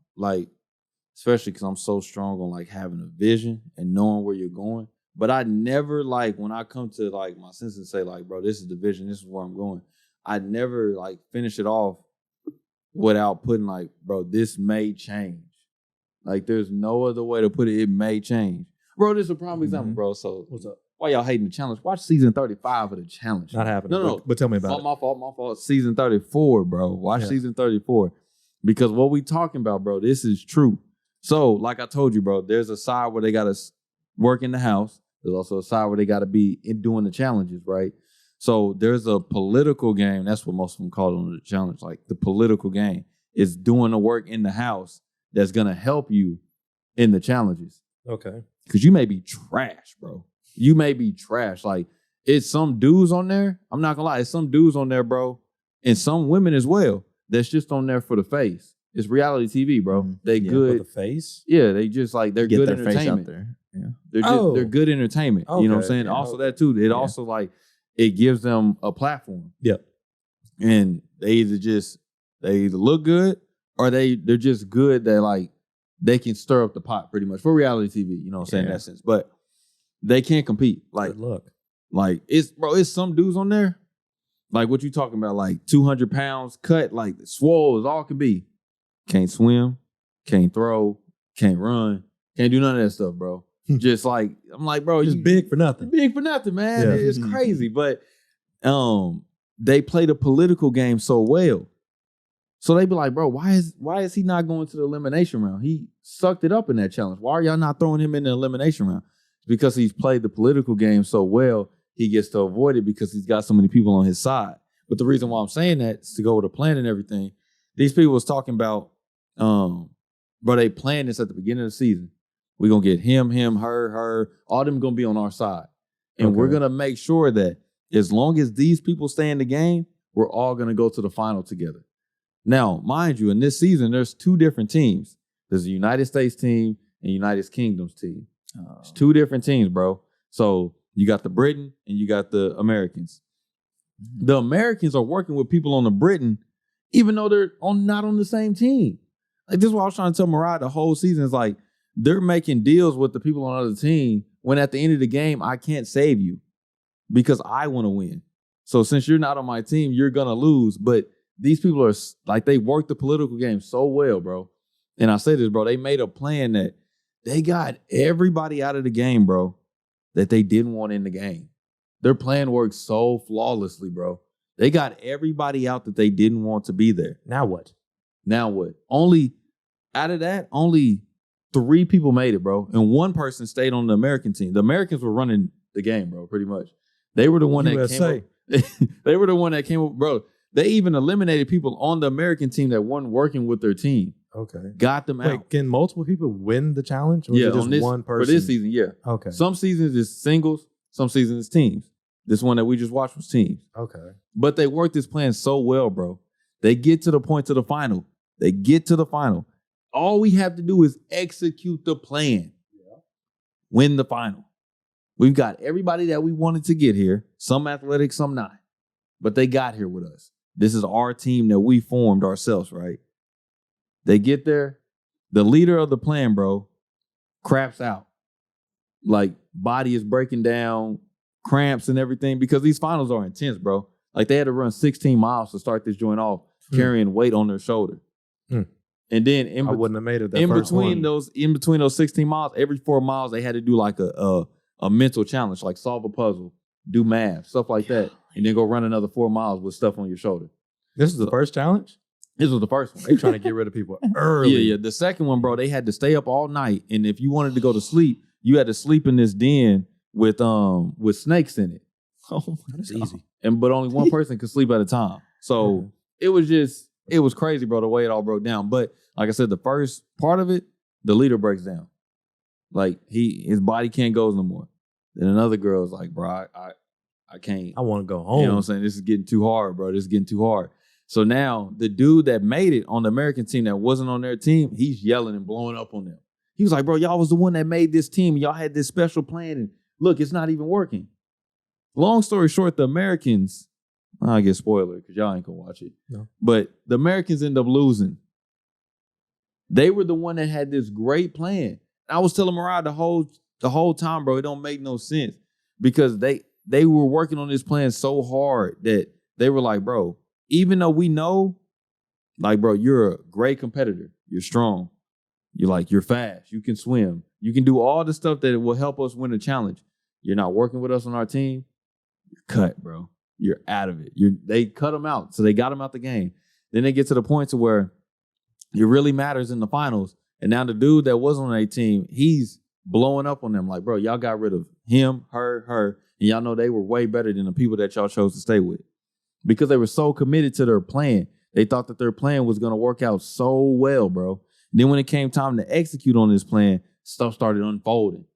S1: especially because I'm so strong on like having a vision and knowing where you're going. But I never when I come to like my senses and say like, bro, this is the vision, this is where I'm going. I never finish it off without putting like, bro, this may change. Like there's no other way to put it. It may change. Bro, this is a prime example, bro. So
S2: what's up?
S1: Why y'all hating the challenge? Watch season 35 of the challenge.
S2: Not happening.
S1: No.
S2: But tell me about it.
S1: My fault. Season 34, bro. Watch season 34. Because what we talking about, bro, this is true. So, like I told you, bro, there's a side where they got to work in the house. There's also a side where they got to be doing the challenges, right? So there's a political game. That's what most of them call it on the challenge. Like the political game is doing the work in the house that's going to help you in the challenges.
S2: Okay.
S1: Because you may be trash, bro. You may be trash. Like, it's some dudes on there. I'm not gonna lie. It's some dudes on there, bro. And some women as well. That's just on there for the face. It's reality TV, bro. They good.
S2: For the face?
S1: Yeah, they just they're
S3: get
S1: good
S3: their
S1: entertainment.
S3: face out there.
S1: Yeah. They're good entertainment.
S2: Okay.
S1: You know what I'm saying?
S2: Yeah.
S1: Also that too. It also it gives them a platform.
S2: Yep.
S1: And they either look good or they're just good that they can stir up the pot pretty much for reality TV, you know what I'm saying, in that sense. But they can't compete. It's some dudes on there. Like what you talking about, 200 pounds cut, swole as all can be. Can't swim, can't throw, can't run, can't do none of that stuff, bro. Just I'm like, bro,
S2: just big for nothing.
S1: Big for nothing, man.
S2: Yeah.
S1: It's crazy. But they play the political game so well. So they be like, bro, why is he not going to the elimination round? He sucked it up in that challenge. Why are y'all not throwing him in the elimination round? It's because he's played the political game so well, he gets to avoid it because he's got so many people on his side. But the reason why I'm saying that is to go with the plan and everything. These people was talking about, bro, they planned this at the beginning of the season. We're going to get him, her, all them going to be on our side. And we're going to make sure that as long as these people stay in the game, we're all going to go to the final together. Now, mind you, in this season, there's 2 different teams. There's a United States team and United Kingdom's team. It's 2 different teams, bro. So you got the Britain and you got the Americans. The Americans are working with people on the Britain, even though they're not on the same team. Like, this is what I was trying to tell Mariah the whole season. Is like, they're making deals with the people on the other team when at the end of the game, I can't save you because I want to win. So since you're not on my team, you're going to lose. But these people are like, they work the political game so well, bro. And I say this, bro, they made a plan that they got everybody out of the game, bro, that they didn't want in the game. Their plan worked so flawlessly, bro. They got everybody out that they didn't want to be there.
S2: Now what?
S1: Out of that, only 3 people made it, bro. And 1 person stayed on the American team. The Americans were running the game, bro, pretty much. They were the one that came up. They were the one that came up, bro. They even eliminated people on the American team that weren't working with their team.
S2: Okay.
S1: Got them out.
S2: Wait, can multiple people win the challenge? Or is it just one person?
S1: For this season, yeah.
S2: Okay.
S1: Some seasons is singles, some seasons is teams. This one that we just watched was teams.
S2: Okay.
S1: But they worked this plan so well, bro. They get to the point to the final. All we have to do is execute the plan. Yeah. Win the final. We've got everybody that we wanted to get here. Some athletic, some not. But they got here with us. This is our team that we formed ourselves, right? They get there. The leader of the plan, bro, craps out. Like, body is breaking down, cramps and everything, because these finals are intense, bro. Like, they had to run 16 miles to start this joint off, carrying weight on their shoulder. And then I
S2: wouldn't have made it that
S1: in
S2: first
S1: between
S2: one.
S1: In between those 16 miles, every 4 miles, they had to do like a mental challenge, like solve a puzzle, do math, stuff like that, and then go run another 4 miles with stuff on your shoulder.
S2: This is the first challenge?
S1: This was the first one.
S2: They trying to get rid of people early.
S1: Yeah. The second one, bro, they had to stay up all night, and if you wanted to go to sleep, you had to sleep in this den with snakes in it.
S2: Oh, that's easy.
S1: But only one person could sleep at a time. So it was crazy, bro, the way it all broke down. But like I said, the first part of it, the leader breaks down. Like, his body can't go no more. Then another girl's like, bro, I can't.
S2: I want to go home.
S1: You know what I'm saying? This is getting too hard, bro. This is getting too hard. So now the dude that made it on the American team that wasn't on their team, he's yelling and blowing up on them. He was like, bro, y'all was the one that made this team. Y'all had this special plan. And look, it's not even working. Long story short, the Americans, I guess spoiler because y'all ain't going to watch it.
S2: No.
S1: But the Americans end up losing. They were the one that had this great plan. I was telling Mariah the whole time, bro, it don't make no sense because they were working on this plan so hard that they were like, bro, even though we know, like, bro, you're a great competitor. You're strong. You're fast. You can swim. You can do all the stuff that will help us win a challenge. You're not working with us on our team. You're cut, bro. You're out of it. They cut them out. So they got them out the game. Then they get to the point to where it really matters in the finals. And now the dude that was on their team, he's blowing up on them. Like, bro, y'all got rid of him, her, and y'all know they were way better than the people that y'all chose to stay with. Because they were so committed to their plan. They thought that their plan was going to work out so well, bro. Then when it came time to execute on this plan, stuff started unfolding.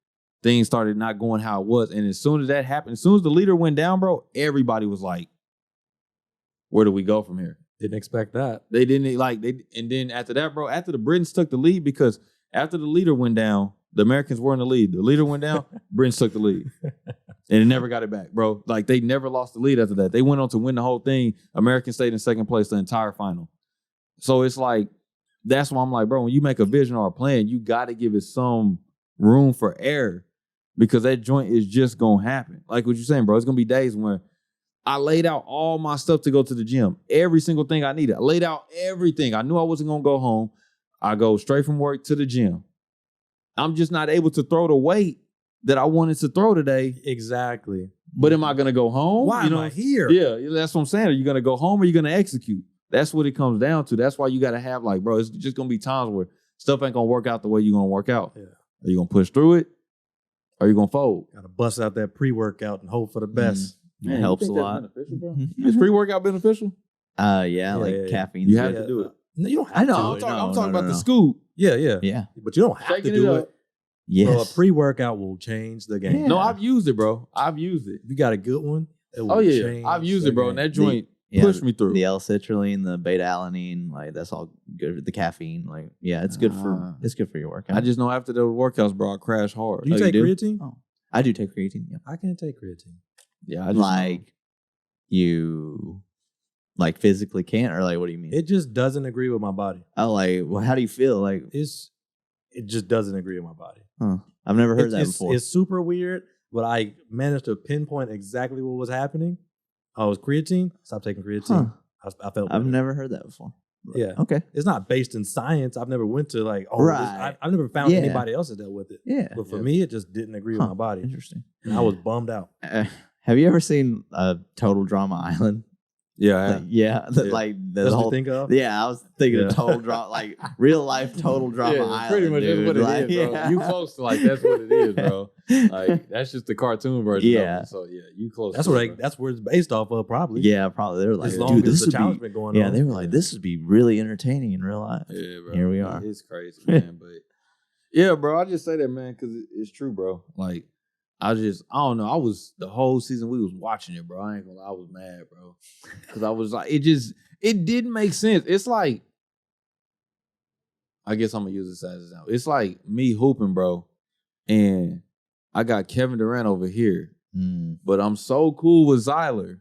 S1: Things started not going how it was. And as soon as that happened, as soon as the leader went down, bro, everybody was like, where do we go from here?
S2: Didn't expect that.
S1: They didn't and then after that, bro, after the Britons took the lead, because after the leader went down, the Americans were in the lead. The leader went down, Britons took the lead. And they never got it back, bro. Like, they never lost the lead after that. They went on to win the whole thing. Americans stayed in second place the entire final. So it's like, that's why I'm like, bro, when you make a vision or a plan, you got to give it some room for error because that joint is just going to happen. Like what you're saying, bro, it's going to be days where I laid out all my stuff to go to the gym. Every single thing I needed. I laid out everything. I knew I wasn't going to go home. I go straight from work to the gym. I'm just not able to throw the weight that I wanted to throw today.
S2: Exactly.
S1: But am I going to go home?
S2: Why am I here?
S1: Yeah, that's what I'm saying. Are you going to go home or are you going to execute? That's what it comes down to. That's why you got to have, like, bro, it's just going to be times where stuff ain't going to work out the way you're going to work out.
S2: Yeah.
S1: Are you going to push through it? Or are you going to fold?
S2: Got to bust out that pre-workout and hope for the best.
S3: It helps a lot.
S1: Is pre-workout beneficial?
S3: Caffeine.
S1: You have to do it.
S2: No, you don't have
S3: I know.
S2: to.
S1: I'm talking about the scoop.
S2: Yeah.
S3: Yeah.
S2: But you don't have to do it.
S3: Yes.
S2: So a pre-workout will change the game.
S3: Yeah.
S1: No, I've used it, bro. I've used it.
S2: If you got a good one, it will
S1: Oh yeah,
S2: change
S1: I've used
S2: the
S1: it, bro.
S2: game.
S1: And that joint pushed me through.
S3: The L-citrulline, the beta-alanine, like that's all good. The caffeine, like it's good for your workout.
S1: I just know after those workouts, bro, I crash hard.
S2: Do you take creatine?
S3: Oh, I do take creatine. Yeah.
S2: I can't take creatine.
S1: Yeah, I just
S3: Like you, like physically can't, or like what do you mean?
S2: It just doesn't agree with my body.
S3: Oh, like well, how do you feel? Like
S2: It just doesn't agree with my body.
S3: I've never heard that before.
S2: It's super weird, but I managed to pinpoint exactly what was happening. Oh, it was creatine. Stop taking creatine. I felt better.
S3: I've never heard that before.
S2: Yeah.
S3: Okay.
S2: It's not based in science. I've never went to like,
S3: Right.
S2: I've never found anybody else that dealt with it.
S3: Yeah.
S2: But for me, it just didn't agree with my body.
S3: Interesting.
S2: And I was bummed out.
S3: Have you ever seen Total Drama Island?
S1: Yeah,
S3: Like the
S2: That's what
S3: whole
S2: you think of?
S3: Yeah, I was thinking of Total Drama, like real life Total Drama Island.
S1: pretty much
S3: dude.
S1: that's what
S3: Like,
S1: it is, bro. You close to like that's what it is, bro. Like that's just the cartoon version.
S3: Yeah.
S1: Of it. So yeah, you close.
S2: That's
S1: to
S2: where
S1: it, bro.
S2: that's where it's based off of, probably.
S3: Yeah, probably. They were like,
S2: As long
S3: dude,
S2: as
S3: this
S2: the
S3: would
S2: challenge
S3: be.
S2: been going
S3: Yeah,
S2: on.
S3: they were like, this would be really entertaining in real life.
S1: Yeah, bro.
S3: Here we are.
S1: It's crazy, man. But yeah, bro. I just say that, man, because it's true, bro. Like I don't know. I was the whole season we was watching it, bro. I ain't gonna lie, I was mad, bro, because I was like, it didn't make sense. It's like, I guess I'm gonna use this as an example. It's like me hooping, bro, and I got Kevin Durant over here, but I'm so cool with Zyler.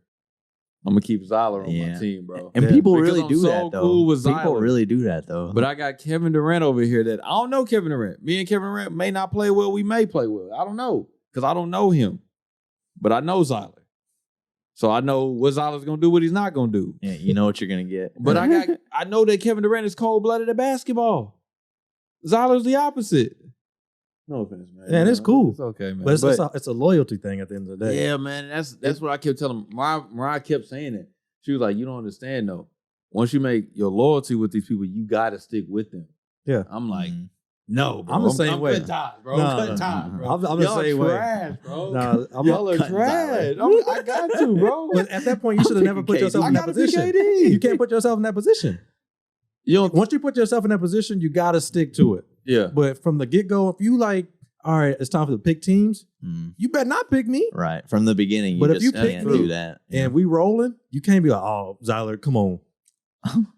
S1: I'm gonna keep Zyler on my team, bro.
S3: And people
S1: Because
S3: really
S1: I'm
S3: do
S1: so
S3: that, though.
S1: cool with
S3: People
S1: Zyler.
S3: really do that, though.
S1: But I got Kevin Durant over here that I don't know Kevin Durant. Me and Kevin Durant may not play well. We may play well. I don't know because I don't know him. But I know Zyler. So I know what Zyler's going to do, what he's not going to do.
S3: Yeah, you know what you're going to get.
S1: But I know that Kevin Durant is cold-blooded at basketball. Zyler's the opposite. No offense, man.
S2: Man, it's cool.
S1: It's okay, man.
S2: But it's a loyalty thing at the end of the day.
S1: Yeah, man. That's what I kept telling Mariah kept saying it. She was like, you don't understand, though. Once you make your loyalty with these people, you got to stick with them.
S2: Yeah.
S1: I'm like, no, bro.
S2: I'm the same way.
S1: Cutting ties, bro.
S2: No,
S1: Cutting ties, bro.
S2: I'm the
S1: Y'all
S2: same way.
S1: trash, bro.
S2: No,
S1: Y'all are
S3: cutting
S1: trash.
S3: Zyler.
S1: I got to, bro.
S2: But at that point, you should have never put
S3: picking
S2: yourself
S3: KD.
S2: in
S1: I
S2: that
S1: gotta pick
S2: position.
S1: KD.
S2: You can't put yourself in that position. Once you put yourself in that position, you got to stick to it.
S1: Yeah.
S2: But from the get-go, if you like, all right, it's time for the pick teams, you better not pick me.
S3: Right. From the beginning,
S2: But
S3: you
S2: if you
S3: just
S2: pick
S3: can't
S2: me
S3: do that.
S2: And we rolling, you can't be like, oh, Zyler, come on.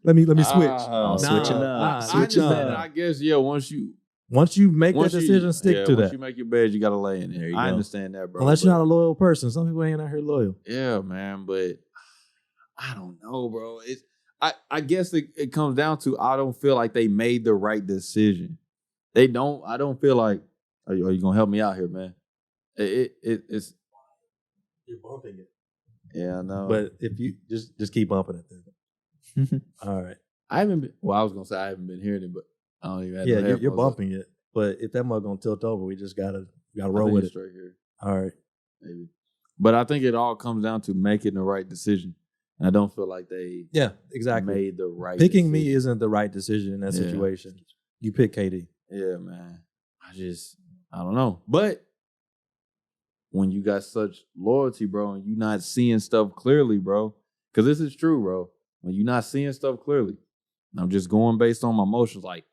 S2: Let me switch.
S3: Switching up.
S2: Switch
S1: I understand.
S2: up.
S1: I guess, yeah, once you
S2: make that decision, stick to
S1: once
S2: that.
S1: you make your bed, you got to lay in it.
S3: There you
S1: I
S3: go.
S1: understand that, bro.
S2: Unless you're not a loyal person. Some people ain't out here loyal.
S1: Yeah, man, but I don't know, bro. I guess it comes down to I don't feel like they made the right decision. I don't feel like, are you gonna help me out here, man? It's
S2: You're bumping it.
S1: yeah, I know.
S2: But if you just keep bumping it then. All right.
S1: I haven't been. Well, I was gonna say I haven't been hearing it, but I don't even. Have
S2: Yeah,
S1: no
S2: you're
S1: headphones
S2: bumping it. But if that mug gonna tilt over, we just gotta
S1: up.
S2: roll with it.
S1: Straight here,
S2: All right.
S1: maybe. But I think it all comes down to making the right decision, and I don't feel like they
S2: Yeah, exactly.
S1: made the right.
S2: Picking me
S1: decision.
S2: isn't the right decision in that
S1: Yeah.
S2: situation. You pick KD.
S1: Yeah, man. I don't know. But when you got such loyalty, bro, and you not seeing stuff clearly, bro, because this is true, bro. When you're not seeing stuff clearly, and I'm just going based on my emotions, like,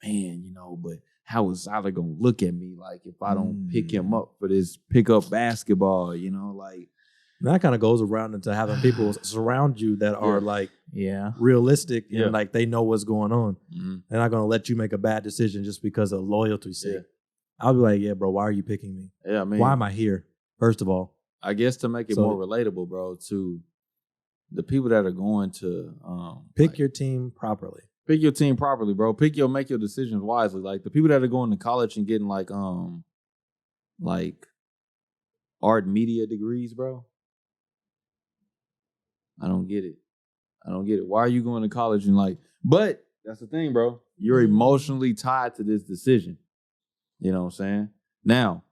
S1: man, but how is Zyler gonna look at me like if I don't pick him up for this pickup basketball, like.
S2: And that kind of goes around into having people surround you that are like realistic and like they know what's going on.
S1: Mm-hmm.
S2: They're not gonna let you make a bad decision just because of loyalty's sake.
S1: Yeah.
S2: I'll be like, yeah, bro, why are you picking me?
S1: Yeah, I mean,
S2: Why am I here? First of all.
S1: I guess to make it
S2: So-
S1: more relatable, bro, to the people that are going to
S2: Pick your team properly.
S1: pick your team properly, bro. Make your decisions wisely. Like the people that are going to college and getting like art media degrees, bro. I don't get it. Why are you going to college and but that's the thing, bro. You're emotionally tied to this decision. You know what I'm saying? Now,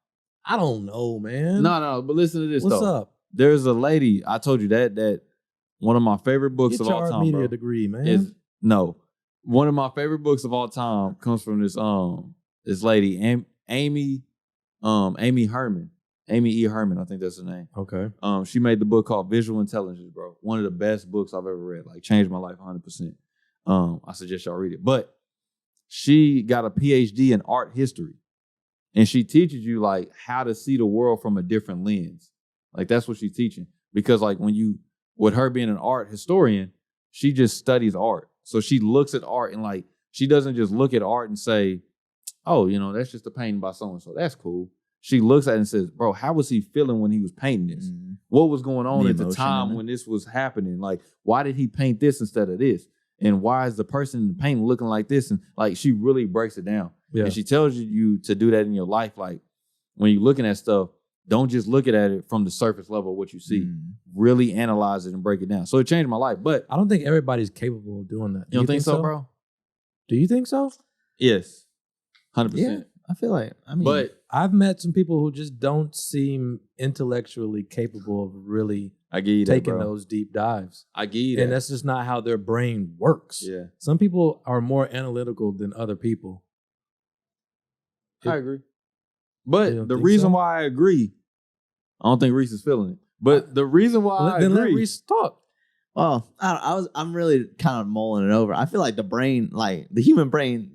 S2: I don't know, man.
S1: no, but listen to this
S2: What's
S1: though.
S2: up?
S1: There's a lady, I told you that one of my favorite books
S2: Get
S1: of
S2: your
S1: all
S2: art
S1: time,
S2: media
S1: bro,
S2: degree, man.
S1: one of my favorite books of all time comes from this lady, Amy Herman. Amy E. Herman, I think that's her name.
S2: Okay.
S1: She made the book called Visual Intelligence, bro. One of the best books I've ever read. Like, changed my life 100%. I suggest y'all read it. But she got a PhD in art history. And she teaches you like how to see the world from a different lens. Like that's what she's teaching. Because like with her being an art historian, she just studies art. So she looks at art and like, she doesn't just look at art and say, oh, that's just a painting by so-and-so. That's cool. She looks at it and says, bro, how was he feeling when he was painting this? Mm-hmm. What was going on at the time when this was happening? Like, why did he paint this instead of this? And why is the person in the painting looking like this? And like, she really breaks it down. Yeah. And she tells you to do that in your life. Like, when you're looking at stuff, don't just look at it from the surface level of what you see. Really analyze it and break it down. So it changed my life. But
S2: I don't think everybody's capable of doing that.
S1: You don't think so, bro?
S2: Do you think so?
S1: Yes. 100%.
S3: Yeah, I feel like,
S2: but I've met some people who just don't seem intellectually capable of really taking those deep dives.
S1: I give you that.
S2: And that's just not how their brain works.
S1: Yeah.
S2: Some people are more analytical than other people.
S1: I agree. But the reason why I agree, I don't think Reece is feeling it. But the reason why I agree.
S2: Let Reece talk.
S3: Well, I'm really kind of mulling it over. I feel like the brain, like the human brain,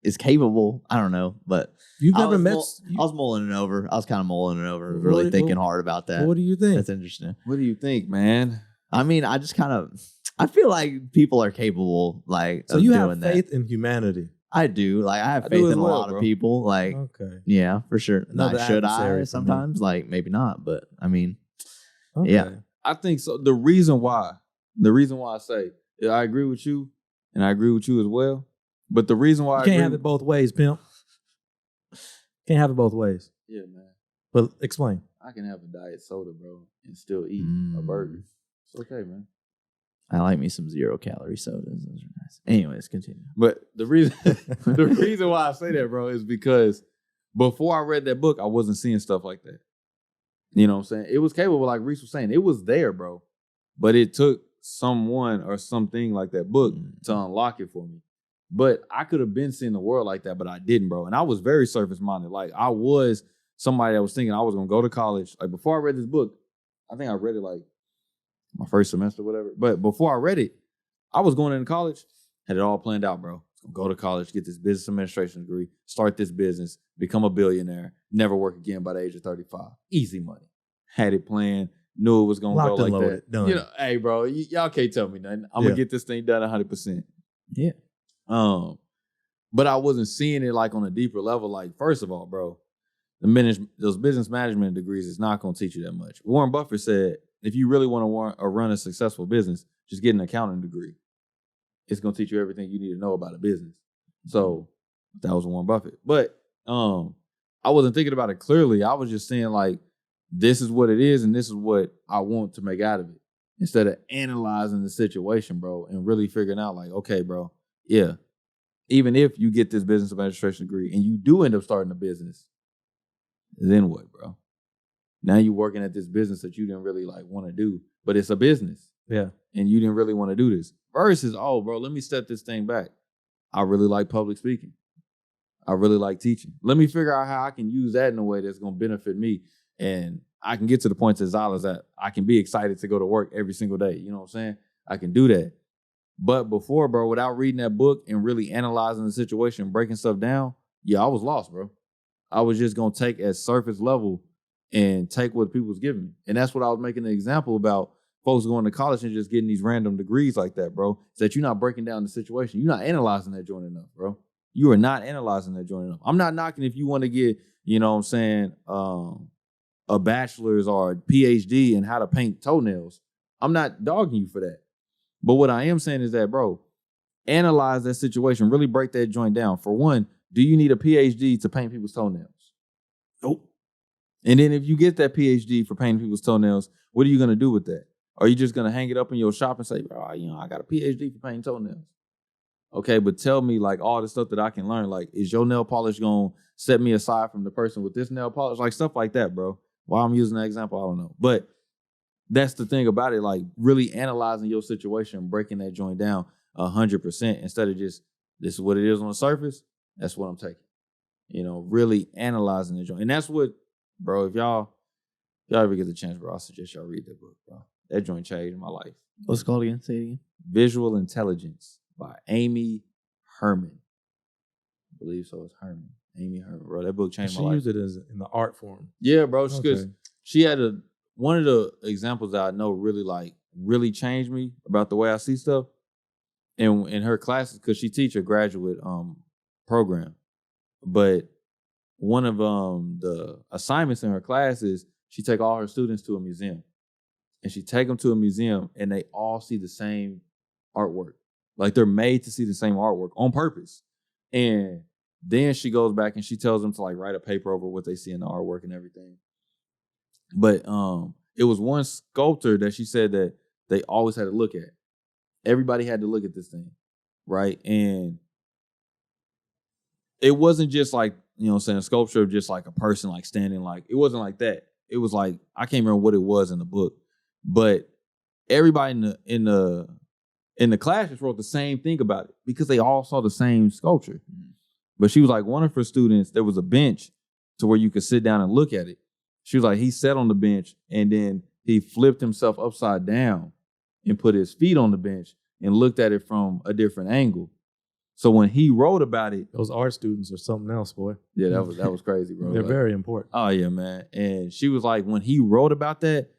S3: is capable. I don't know, but
S2: you've never met.
S3: I was mulling it over. I was kind of mulling it over, really thinking hard about that.
S2: What do you think?
S3: That's interesting.
S1: What do you think, man?
S3: I mean, I feel like people are capable, like,
S2: so you have faith in humanity.
S3: I do. Like, I have faith in a lot of people. Like,
S2: okay,
S3: yeah, for sure. Should I sometimes? Like, maybe not, but I mean, yeah.
S1: I think so. The reason why I say I agree with you, and I agree with you as well. But the reason why
S2: you can't have it both ways, pimp. Can't have it both ways.
S1: Yeah, man.
S2: But explain.
S1: I can have a diet soda, bro, and still eat a burger. It's okay, man.
S3: I like me some 0-calorie sodas. Those are nice. Anyways, continue.
S1: But the reason why I say that, bro, is because before I read that book, I wasn't seeing stuff like that. You know what I'm saying? It was capable, like Reece was saying. It was there, bro. But it took someone or something like that book to unlock it for me. But I could have been seeing the world like that, but I didn't, bro. And I was very surface-minded. Like, I was somebody that was thinking I was going to go to college. Like, before I read this book, I think I read it like my first semester or whatever. But before I read it, I was going into college, had it all planned out, bro. Go to college, get this business administration degree, start this business, become a billionaire, never work again by the age of 35. Easy money. Had it planned, knew it was going to go like that.
S2: Done.
S1: Hey, bro, y'all can't tell me nothing. I'm going to get this thing done 100%.
S3: Yeah.
S1: But I wasn't seeing it like on a deeper level. Like, first of all, bro, those business management degrees is not going to teach you that much. Warren Buffett said, if you really want to run a successful business, just get an accounting degree. It's going to teach you everything you need to know about a business. So that was Warren Buffett. But I wasn't thinking about it clearly. I was just saying, like, this is what it is and this is what I want to make out of it. Instead of analyzing the situation, bro, and really figuring out, like, okay, bro, yeah, even if you get this business administration degree and you do end up starting a business, then what, bro? Now you're working at this business that you didn't really like want to do, but it's a business.
S2: Yeah.
S1: And you didn't really want to do this. Versus, oh, bro, let me step this thing back. I really like public speaking. I really like teaching. Let me figure out how I can use that in a way that's going to benefit me. And I can get to the point that Zyler's at. I can be excited to go to work every single day. You know what I'm saying? I can do that. But before, bro, without reading that book and really analyzing the situation, breaking stuff down, yeah, I was lost, bro. I was just going to take at surface level and take what people was giving me. And that's what I was making an example about folks going to college and just getting these random degrees like that, bro. Is that you're not breaking down the situation. You're not analyzing that joint enough, bro. You are not analyzing that joint enough. I'm not knocking if you want to get, you know what I'm saying, a bachelor's or a PhD in how to paint toenails. I'm not dogging you for that. But what I am saying is that, bro, analyze that situation, really break that joint down. For one, do you need a PhD to paint people's toenails? Nope. And then if you get that PhD for painting people's toenails, what are you going to do with that? Are you just going to hang it up in your shop and say, oh, you know, I got a PhD for painting toenails? Okay, but tell me, like, all the stuff that I can learn. Like, is your nail polish going to set me aside from the person with this nail polish? Like, stuff like that, bro. Why I'm using that example, I don't know. But that's the thing about it, like, really analyzing your situation, breaking that joint down 100% instead of just, this is what it is on the surface, that's what I'm taking. You know, really analyzing the joint. And that's what, bro, if y'all ever get the chance, bro, I suggest y'all read that book, bro. That joint changed my life.
S3: What's it called again? Say it again.
S1: Visual Intelligence by Amy Herman. I believe so. It's Herman. Amy Herman, bro. That book changed
S2: She
S1: my life.
S2: used it as in the art form.
S1: Yeah, bro. Because
S2: Okay.
S1: she had one of the examples that I know really changed me about the way I see stuff. In her classes, because she teach a graduate program, but one of the assignments in her class is she take all her students to a museum, and she take them to a museum, and they all see the same artwork, like they're made to see the same artwork on purpose. And then she goes back and she tells them to like write a paper over what they see in the artwork and everything. But it was one sculptor that she said that they always had to look at. Everybody had to look at this thing, right? And it wasn't just like, you know what I'm saying, a sculpture of just like a person like standing like, it wasn't like that. It was like, I can't remember what it was in the book, but everybody in the class just wrote the same thing about it because they all saw the same sculpture. But she was like, one of her students, there was a bench to where you could sit down and look at it. She was like, he sat on the bench and then he flipped himself upside down and put his feet on the bench and looked at it from a different angle. So when he wrote about it,
S2: Those art students are something else, boy.
S1: yeah, that was crazy, bro.
S2: They're
S1: Like,
S2: very important.
S1: oh yeah, man. And she was like, when he wrote about that,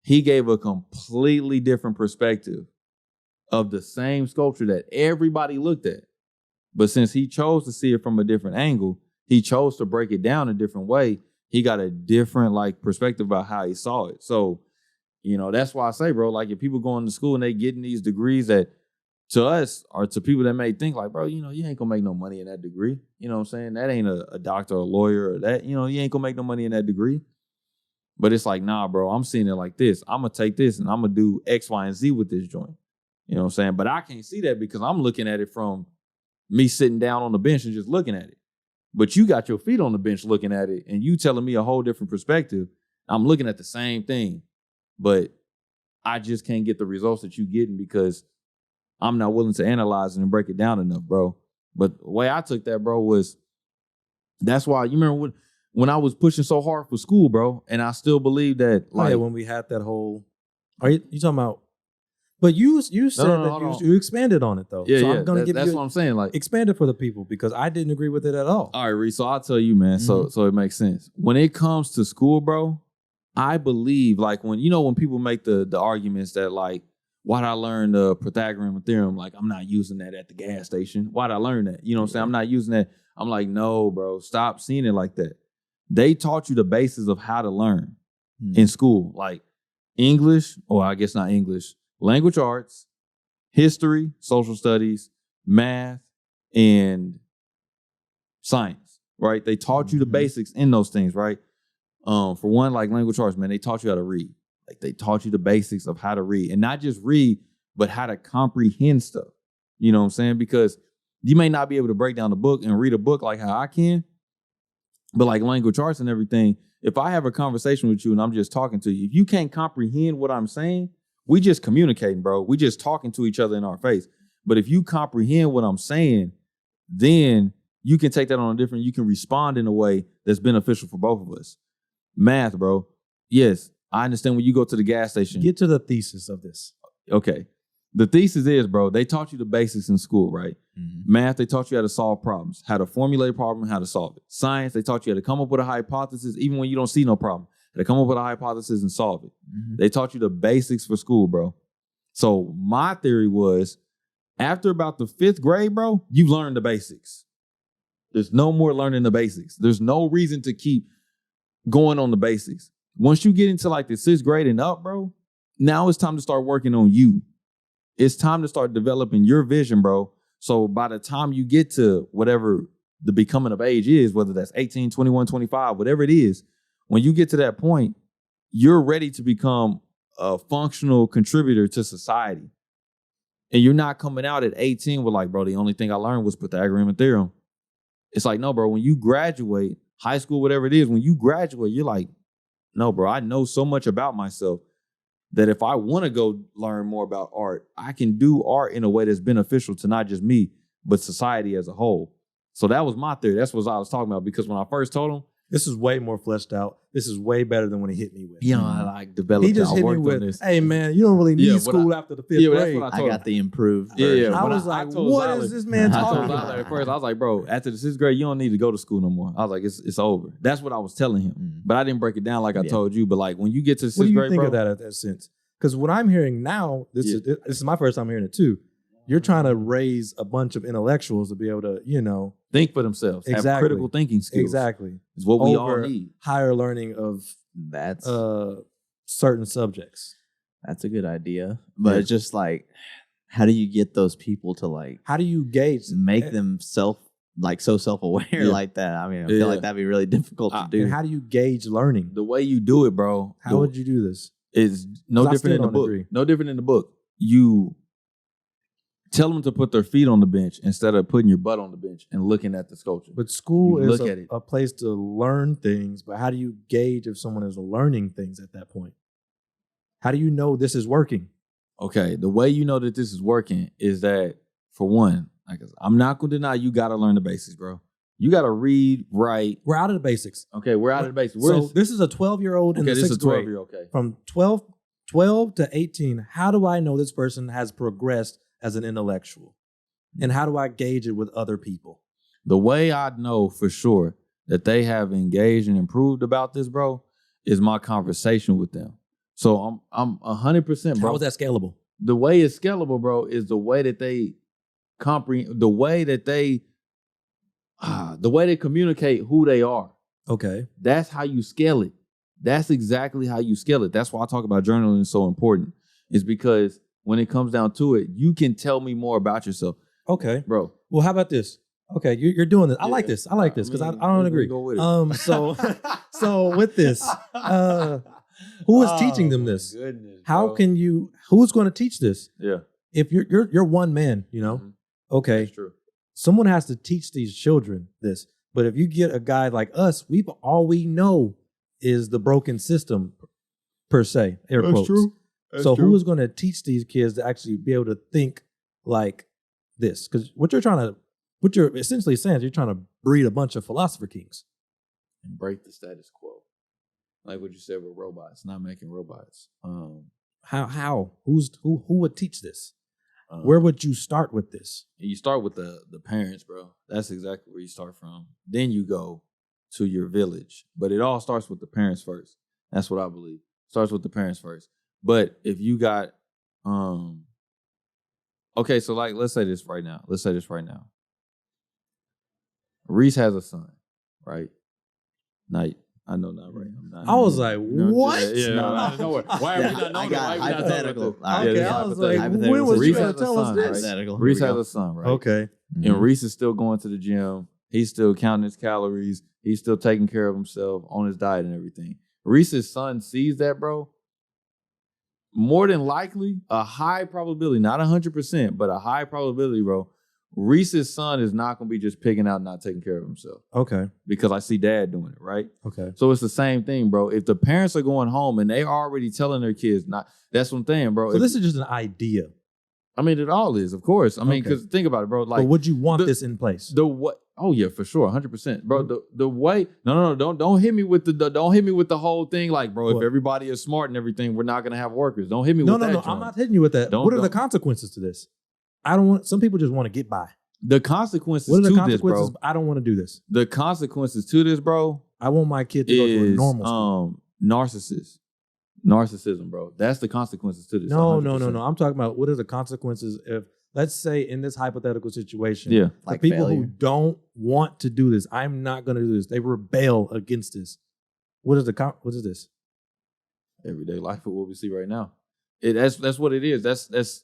S1: he gave a completely different perspective of the same sculpture that everybody looked at. But since he chose to see it from a different angle, he chose to break it down a different way. He got a different like perspective about how he saw it. So, you know, that's why I say, bro, like if people going to school and they getting these degrees that to us or to people that may think like, bro, you know, you ain't gonna make no money in that degree. You know what I'm saying? That ain't a doctor or a lawyer or that, you know, you ain't gonna make no money in that degree. But it's like, nah, bro, I'm seeing it like this. I'm gonna take this and I'm gonna do X, Y, and Z with this joint. You know what I'm saying? But I can't see that because I'm looking at it from me sitting down on the bench and just looking at it. But you got your feet on the bench looking at it and you telling me a whole different perspective. I'm looking at the same thing, but I just can't get the results that you getting because I'm not willing to analyze it and break it down enough, bro. But the way I took that, bro, was that's why you remember when I was pushing so hard for school, bro, and I still believe that
S2: Like
S1: like
S2: when we had that whole, are you talking about? But you said that you expanded on it though.
S1: Yeah,
S2: so
S1: yeah.
S2: I'm gonna give
S1: that's
S2: you
S1: what I'm saying. Like
S2: expand it for the people because I didn't agree with it at all.
S1: all right, Reece, so I'll tell you, man.
S2: Mm-hmm.
S1: So it makes sense. When it comes to school, bro, I believe like when people make the arguments that like, why'd I learn the Pythagorean theorem? Like, I'm not using that at the gas station. Why'd I learn that? You know what I'm saying? I'm not using that. I'm like, no, bro, stop seeing it like that. They taught you the basis of how to learn in school, like English, or I guess not English, language arts, history, social studies, math, and science, right? They taught you the basics in those things, right? For one, like language arts, man, they taught you how to read. Like they taught you the basics of how to read. And not just read, but how to comprehend stuff. You know what I'm saying? Because you may not be able to break down the book and read a book like how I can, but like language arts and everything, if I have a conversation with you and I'm just talking to you, if you can't comprehend what I'm saying, we just communicating, bro. We just talking to each other in our face. But if you comprehend what I'm saying, then you can take that on a different, you can respond in a way that's beneficial for both of us. Math, bro. Yes, I understand when you go to the gas station.
S2: Get to the thesis of this.
S1: Okay. The thesis is, bro, they taught you the basics in school, right?
S3: Mm-hmm.
S1: Math, they taught you how to solve problems, how to formulate a problem, how to solve it. Science, they taught you how to come up with a hypothesis, even when you don't see no problem. How to come up with a hypothesis and solve it.
S3: Mm-hmm.
S1: They taught you the basics for school, bro. So my theory was, after about the 5th grade, bro, you learned the basics. There's no more learning the basics. There's no reason to keep going on the basics. Once you get into like the 6th grade and up, bro, now it's time to start working on you. It's time to start developing your vision, bro. So by the time you get to whatever the becoming of age is, whether that's 18, 21, 25, whatever it is, when you get to that point, you're ready to become a functional contributor to society. And you're not coming out at 18 with like, bro, the only thing I learned was Pythagorean theorem. It's like, no, bro, when you graduate, high school, whatever it is, when you graduate, you're like, no, bro, I know so much about myself that if I want to go learn more about art, I can do art in a way that's beneficial to not just me, but society as a whole. So that was my theory. That's what I was talking about. Because when I first told him,
S2: This is way more fleshed out. This is way better than when he hit me with.
S1: You know, I like developed.
S2: He just hit me with, hey man, you don't really need school after the 5th grade.
S3: I got the improved
S1: Yeah,
S3: version.
S2: I was like, what is this man talking about?
S1: At first, I was like, bro, after the 6th grade, you don't need to go to school no more. I was like, it's over. That's what I was telling him. But I didn't break it down like I told you. But like when you get to 6th grade,
S2: what do you think of that at that sense? Because what I'm hearing now, this is my first time hearing it too. You're trying to raise a bunch of intellectuals to be able to,
S1: think for themselves. Have critical thinking skills.
S2: Exactly.
S1: Is what we all need.
S2: Higher learning of certain subjects.
S3: That's a good idea. But it's just like, how do you get those people to like,
S2: how do you gauge,
S3: make them so self-aware like that? I mean, I feel like that'd be really difficult to do.
S2: And how do you gauge learning?
S1: The way you do it, bro.
S2: How would you do this?
S1: Is no different in the book. No different in the book. You tell them to put their feet on the bench instead of putting your butt on the bench and looking at the sculpture.
S2: But school is a place to learn things, but how do you gauge if someone is learning things at that point? How do you know this is working?
S1: Okay, the way you know that this is working is that, for one, I'm not going to deny you got to learn the basics, bro. You got to read, write.
S2: We're out of the basics.
S1: Okay, we're out of the basics.
S2: So this is a 12-year-old in the 6th grade.
S1: Okay.
S2: From 12 to 18, how do I know this person has progressed as an intellectual? And how do I gauge it with other people?
S1: The way I know for sure that they have engaged and improved about this, bro, is my conversation with them. So I'm 100%, bro.
S2: How is that scalable?
S1: The way it's scalable, bro, is the way that they comprehend, the way they communicate who they are.
S2: Okay.
S1: That's how you scale it. That's exactly how you scale it. That's why I talk about journaling is so important. Is because when it comes down to it, you can tell me more about yourself.
S2: Okay.
S1: Bro.
S2: Well, how about this? Okay, you're doing this. I like this. I like this because I don't agree.
S1: Go with it.
S2: So with this, who is teaching them this?
S1: Goodness,
S2: how can you? Who's going to teach this?
S1: Yeah.
S2: If you're one man, okay.
S1: That's true.
S2: Someone has to teach these children this. But if you get a guy like us, all we know is the broken system, per se. Air quotes.
S1: True.
S2: So who is going to teach these kids to actually be able to think like this? Because what you're essentially saying is you're trying to breed a bunch of philosopher kings.
S1: And break the status quo. Like what you said with robots, not making robots.
S2: How? Who would teach this? Where would you start with this?
S1: You start with the parents, bro. That's exactly where you start from. Then you go to your village. But it all starts with the parents first. That's what I believe. Starts with the parents first. But if you got okay, so like let's say this right now. Reece has a son, right? I know not right.
S2: I was like, what?
S1: Yeah, no. Why are we not knowing that?
S3: Hypothetical.
S2: Okay, I was like, when was you going to tell us this?
S1: Reece has a son, right?
S2: Okay.
S1: And Reece is still going to the gym. He's still counting his calories. He's still taking care of himself on his diet and everything. Reece's son sees that, bro. More than likely, a high probability, not 100%, but a high probability, bro. Reece's son is not going to be just picking out and not taking care of himself.
S2: Okay.
S1: Because I see dad doing it, right?
S2: Okay.
S1: So it's the same thing, bro. If the parents are going home and they already telling their kids not, that's what I'm saying, bro.
S2: So this is just an idea.
S1: I mean, it all is, of course. I mean, because think about it, bro. Like,
S2: but would you want this in place?
S1: The what? Oh yeah, for sure, 100%, bro. The way, no, don't hit me with the whole thing, like, bro. If everybody is smart and everything, we're not gonna have workers. Don't hit me with that. No,
S2: I'm not hitting you with that. What are the consequences to this? I don't want. Some people just want to get by.
S1: The consequences.
S2: What are the
S1: to
S2: consequences?
S1: This, bro?
S2: I don't want to do this.
S1: The consequences to this, bro.
S2: I want my kid to go to a normal school.
S1: Narcissism, bro. That's the consequences to this.
S2: No. I'm talking about what are the consequences if, let's say, in this hypothetical situation,
S1: yeah,
S3: like
S2: the people
S3: failure.
S2: who don't want to do this, I'm not going to do this. They rebel against this. What is this?
S1: Everyday life of what we see right now. That's what it is. That's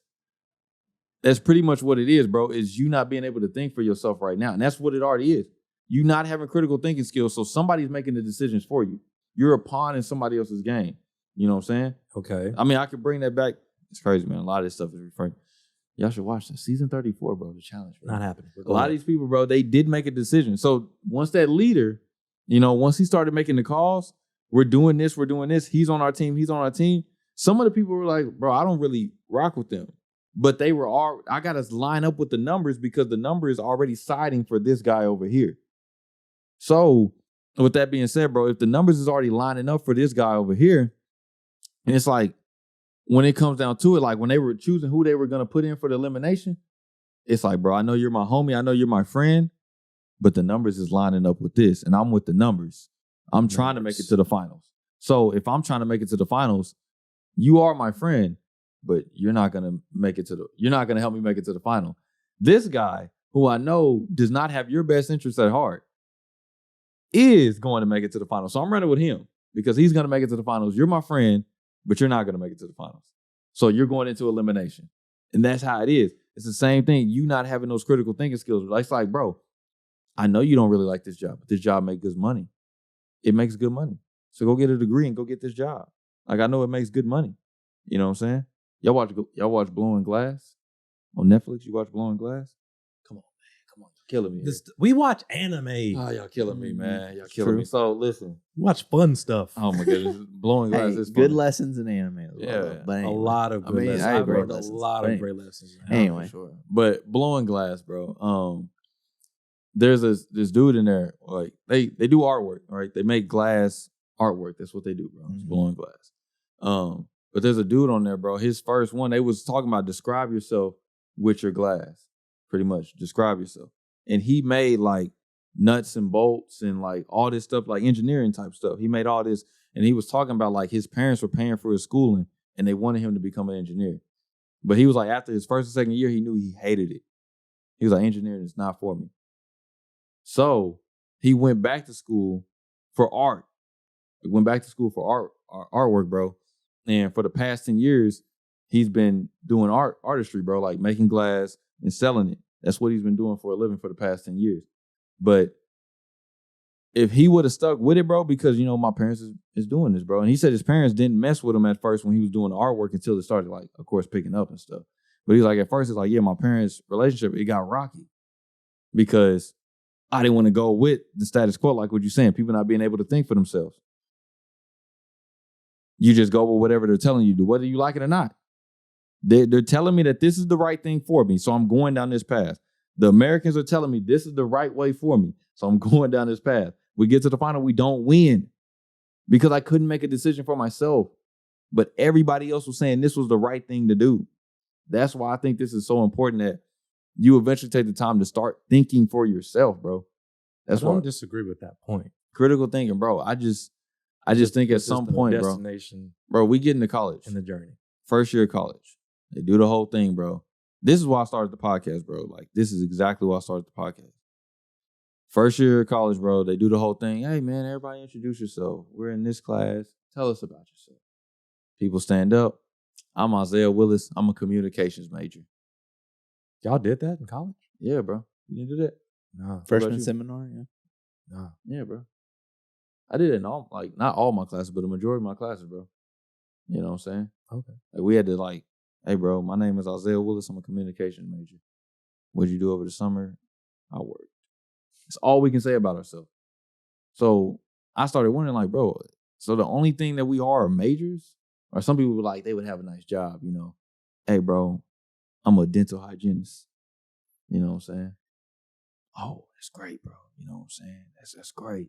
S1: pretty much what it is, bro. Is you not being able to think for yourself right now, and that's what it already is. You not having critical thinking skills, so somebody's making the decisions for you. You're a pawn in somebody else's game. You know what I'm saying?
S2: Okay.
S1: I mean, I could bring that back. It's crazy, man. A lot of this stuff is referring. Y'all should watch this. Season 34, bro. The challenge, bro.
S2: Not happening.
S1: A lot of these people, bro, they did make a decision. So once that leader, once he started making the calls, we're doing this. He's on our team. Some of the people were like, bro, I don't really rock with them. But they were all, I got to line up with the numbers because the number is already siding for this guy over here. So with that being said, bro, if the numbers is already lining up for this guy over here, and it's like, when it comes down to it, like when they were choosing who they were going to put in for the elimination, it's like, bro, I know you're my homie. I know you're my friend, but the numbers is lining up with this, and I'm with the numbers. I'm trying to make it to the finals. So if I'm trying to make it to the finals, you are my friend, but you're not going to you're not going to help me make it to the final. This guy, who I know does not have your best interest at heart, is going to make it to the finals. So I'm running with him because he's going to make it to the finals. You're my friend, but you're not going to make it to the finals. So you're going into elimination. And that's how it is. It's the same thing. You not having those critical thinking skills. It's like, bro, I know you don't really like this job, but this job makes good money. It makes good money. So go get a degree and go get this job. Like, I know it makes good money. You know what I'm saying? Y'all watch Blowing Glass on Netflix? You watch Blowing Glass? Come on, man. Come on. You're killing me.
S2: We watch anime.
S1: Oh, y'all killing me, man. Y'all killing me. So listen.
S2: Watch fun stuff.
S1: Oh my goodness. Blowing Glass is
S3: good
S1: funny.
S3: lessons in anime as well.
S1: Yeah.
S3: But anyway,
S2: A lot of good lessons. I've learned a lot of great lessons.
S3: Anyway.
S1: Sure. But Blowing Glass, bro. There's this dude in there, like they do artwork, right? They make glass artwork. That's what they do, bro. It's blowing glass. But there's a dude on there, bro. His first one, they was talking about describe yourself with your glass. Pretty much. Describe yourself. And he made like nuts and bolts and like all this stuff, like engineering type stuff. He made all this, and he was talking about like his parents were paying for his schooling and they wanted him to become an engineer. But he was like, after his first and second year, he knew he hated it. He was like, engineering is not for me. So he went back to school for art. He went back to school for artwork, bro. And for the past 10 years, he's been doing artistry, bro, like making glass and selling it. That's what he's been doing for a living for the past 10 years. But if he would have stuck with it, bro, because, you know, my parents is doing this, bro. And he said his parents didn't mess with him at first when he was doing the artwork until it started, like, of course, picking up and stuff. But he's like, at first, it's like, yeah, my parents' relationship, it got rocky because I didn't want to go with the status quo, like what you're saying, people not being able to think for themselves. You just go with whatever they're telling you to do, whether you like it or not. They're telling me that this is the right thing for me, so I'm going down this path. The Americans are telling me this is the right way for me, so I'm going down this path. We get to the final, we don't win because I couldn't make a decision for myself, but everybody else was saying this was the right thing to do. That's why I think this is so important that you eventually take the time to start thinking for yourself, bro. That's why I
S2: don't disagree with that point.
S1: Critical thinking, bro. I just think at some point, bro, we get into college.
S2: In the journey.
S1: First year of college. They do the whole thing, bro. This is why I started the podcast, bro. Like, this is exactly why I started the podcast. First year of college, bro, they do the whole thing. Hey, man, everybody introduce yourself. We're in this class. Tell us about yourself. People stand up. I'm Isaiah Williz. I'm a communications major.
S2: Y'all did that in college?
S1: Yeah, bro. You didn't do that?
S2: No.
S3: Freshman seminar, yeah.
S2: No.
S1: Yeah, bro. I did it in all, like, not all my classes, but a majority of my classes, bro. You know what I'm saying?
S2: Okay.
S1: Like, we had to, like, hey, bro, my name is Isaiah Williz. I'm a communications major. What'd you do over the summer? I worked. That's all we can say about ourselves. So I started wondering, like, bro, so the only thing that we are majors, or some people were like, they would have a nice job, you know. Hey, bro, I'm a dental hygienist. You know what I'm saying? Oh, that's great, bro. You know what I'm saying? That's great.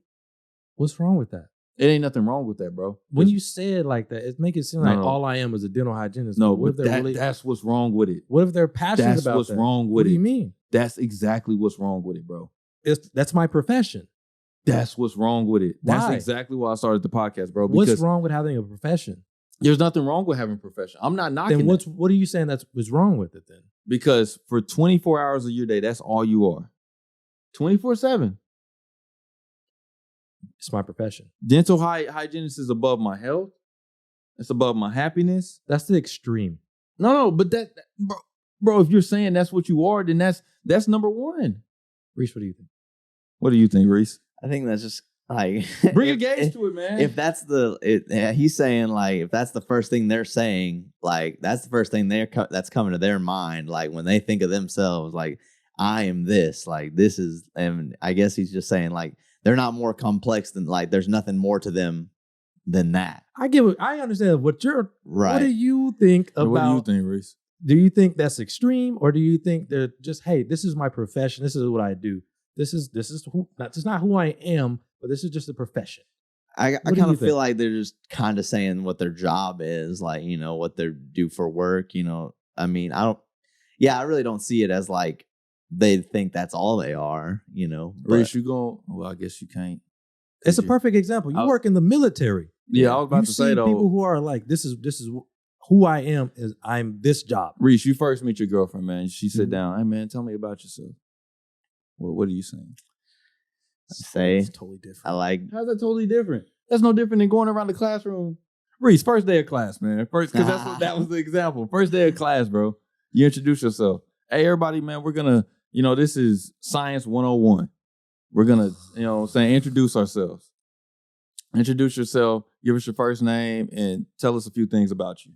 S2: What's wrong with that?
S1: It ain't nothing wrong with that, bro.
S2: When you say it like that, it makes it seem like all I am is a dental hygienist.
S1: No,
S2: what
S1: but that's what's wrong with it.
S2: What if they're passionate
S1: that's
S2: about
S1: what's
S2: that?
S1: wrong with
S2: what
S1: it.
S2: do you mean?
S1: That's exactly what's wrong with it, bro.
S2: That's my profession.
S1: That's what's wrong with it.
S2: Why?
S1: That's exactly why I started the podcast, bro.
S2: What's wrong with having a profession?
S1: There's nothing wrong with having a profession. I'm not knocking
S2: Then what are you saying what's wrong with it then?
S1: Because for 24 hours of your day, that's all you are. 24/7.
S2: It's my profession.
S1: Dental hygienist is above my health. It's above my happiness.
S2: That's the extreme.
S1: No, but bro, if you're saying that's what you are, then that's number one.
S2: Reece, what do you think?
S1: What do you think, Reece?
S3: I think that's just like
S1: bring a gauge to it, man.
S3: If that's he's saying like if that's the first thing they're saying, like that's the first thing that's coming to their mind, like when they think of themselves, like I am this, like this is, and I guess he's just saying like they're not more complex than like there's nothing more to them than that.
S2: I understand what you're right. What do you think about?
S1: What do you think, Reece?
S2: Do you think that's extreme, or do you think they're just, hey, this is my profession, this is what I do, this is not who I am, but this is just a profession.
S3: I kind of feel like they're just kind of saying what their job is, like, you know, what they do for work. You know, I mean, I really don't see it as like they think that's all they are, you know.
S1: Reece, you going? Well, I guess you can't.
S2: It's a perfect example. You work in the military.
S1: Yeah, I was about to say though.
S2: People who are like, this is who I am. Is I'm this job.
S1: Reece, you first meet your girlfriend, man. She sit down. Hey, man, tell me about yourself. What are you saying?
S2: It's totally different.
S1: How's that totally different? That's no different than going around the classroom. Reece, first day of class, man. First, because that was the example. First day of class, bro. You introduce yourself. Hey, everybody, man, we're gonna, you know, this is Science 101. We're gonna, you know what I'm saying, introduce ourselves. Introduce yourself, give us your first name, and tell us a few things about you.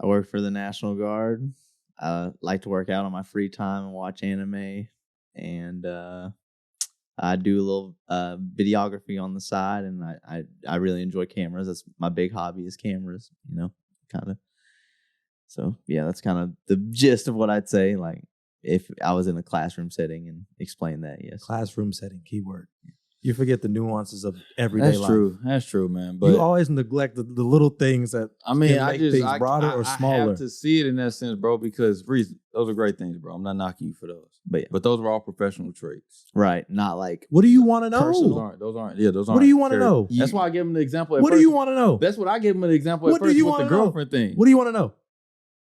S3: I work for the National Guard. I like to work out on my free time and watch anime. And I do a little videography on the side, and I really enjoy cameras. That's my big hobby is cameras, you know, kind of. So, yeah, that's kind of the gist of what I'd say. Like, if I was in a classroom setting and explain that, yes.
S2: Classroom setting, keyword. You forget the nuances of everyday life.
S1: That's true, man. But
S2: you always neglect the little things that make things broader or smaller.
S1: I have to see it in that sense, bro, because Reece, those are great things, bro. I'm not knocking you for those. But those are all professional traits.
S3: Right. Not like
S2: what do you want to know?
S1: Those aren't. Yeah, those aren't.
S2: What do you want to know?
S1: That's why I gave him the example
S2: What do you want to know?
S1: That's what I gave him an example at first with the girlfriend thing.
S2: What do you want to know?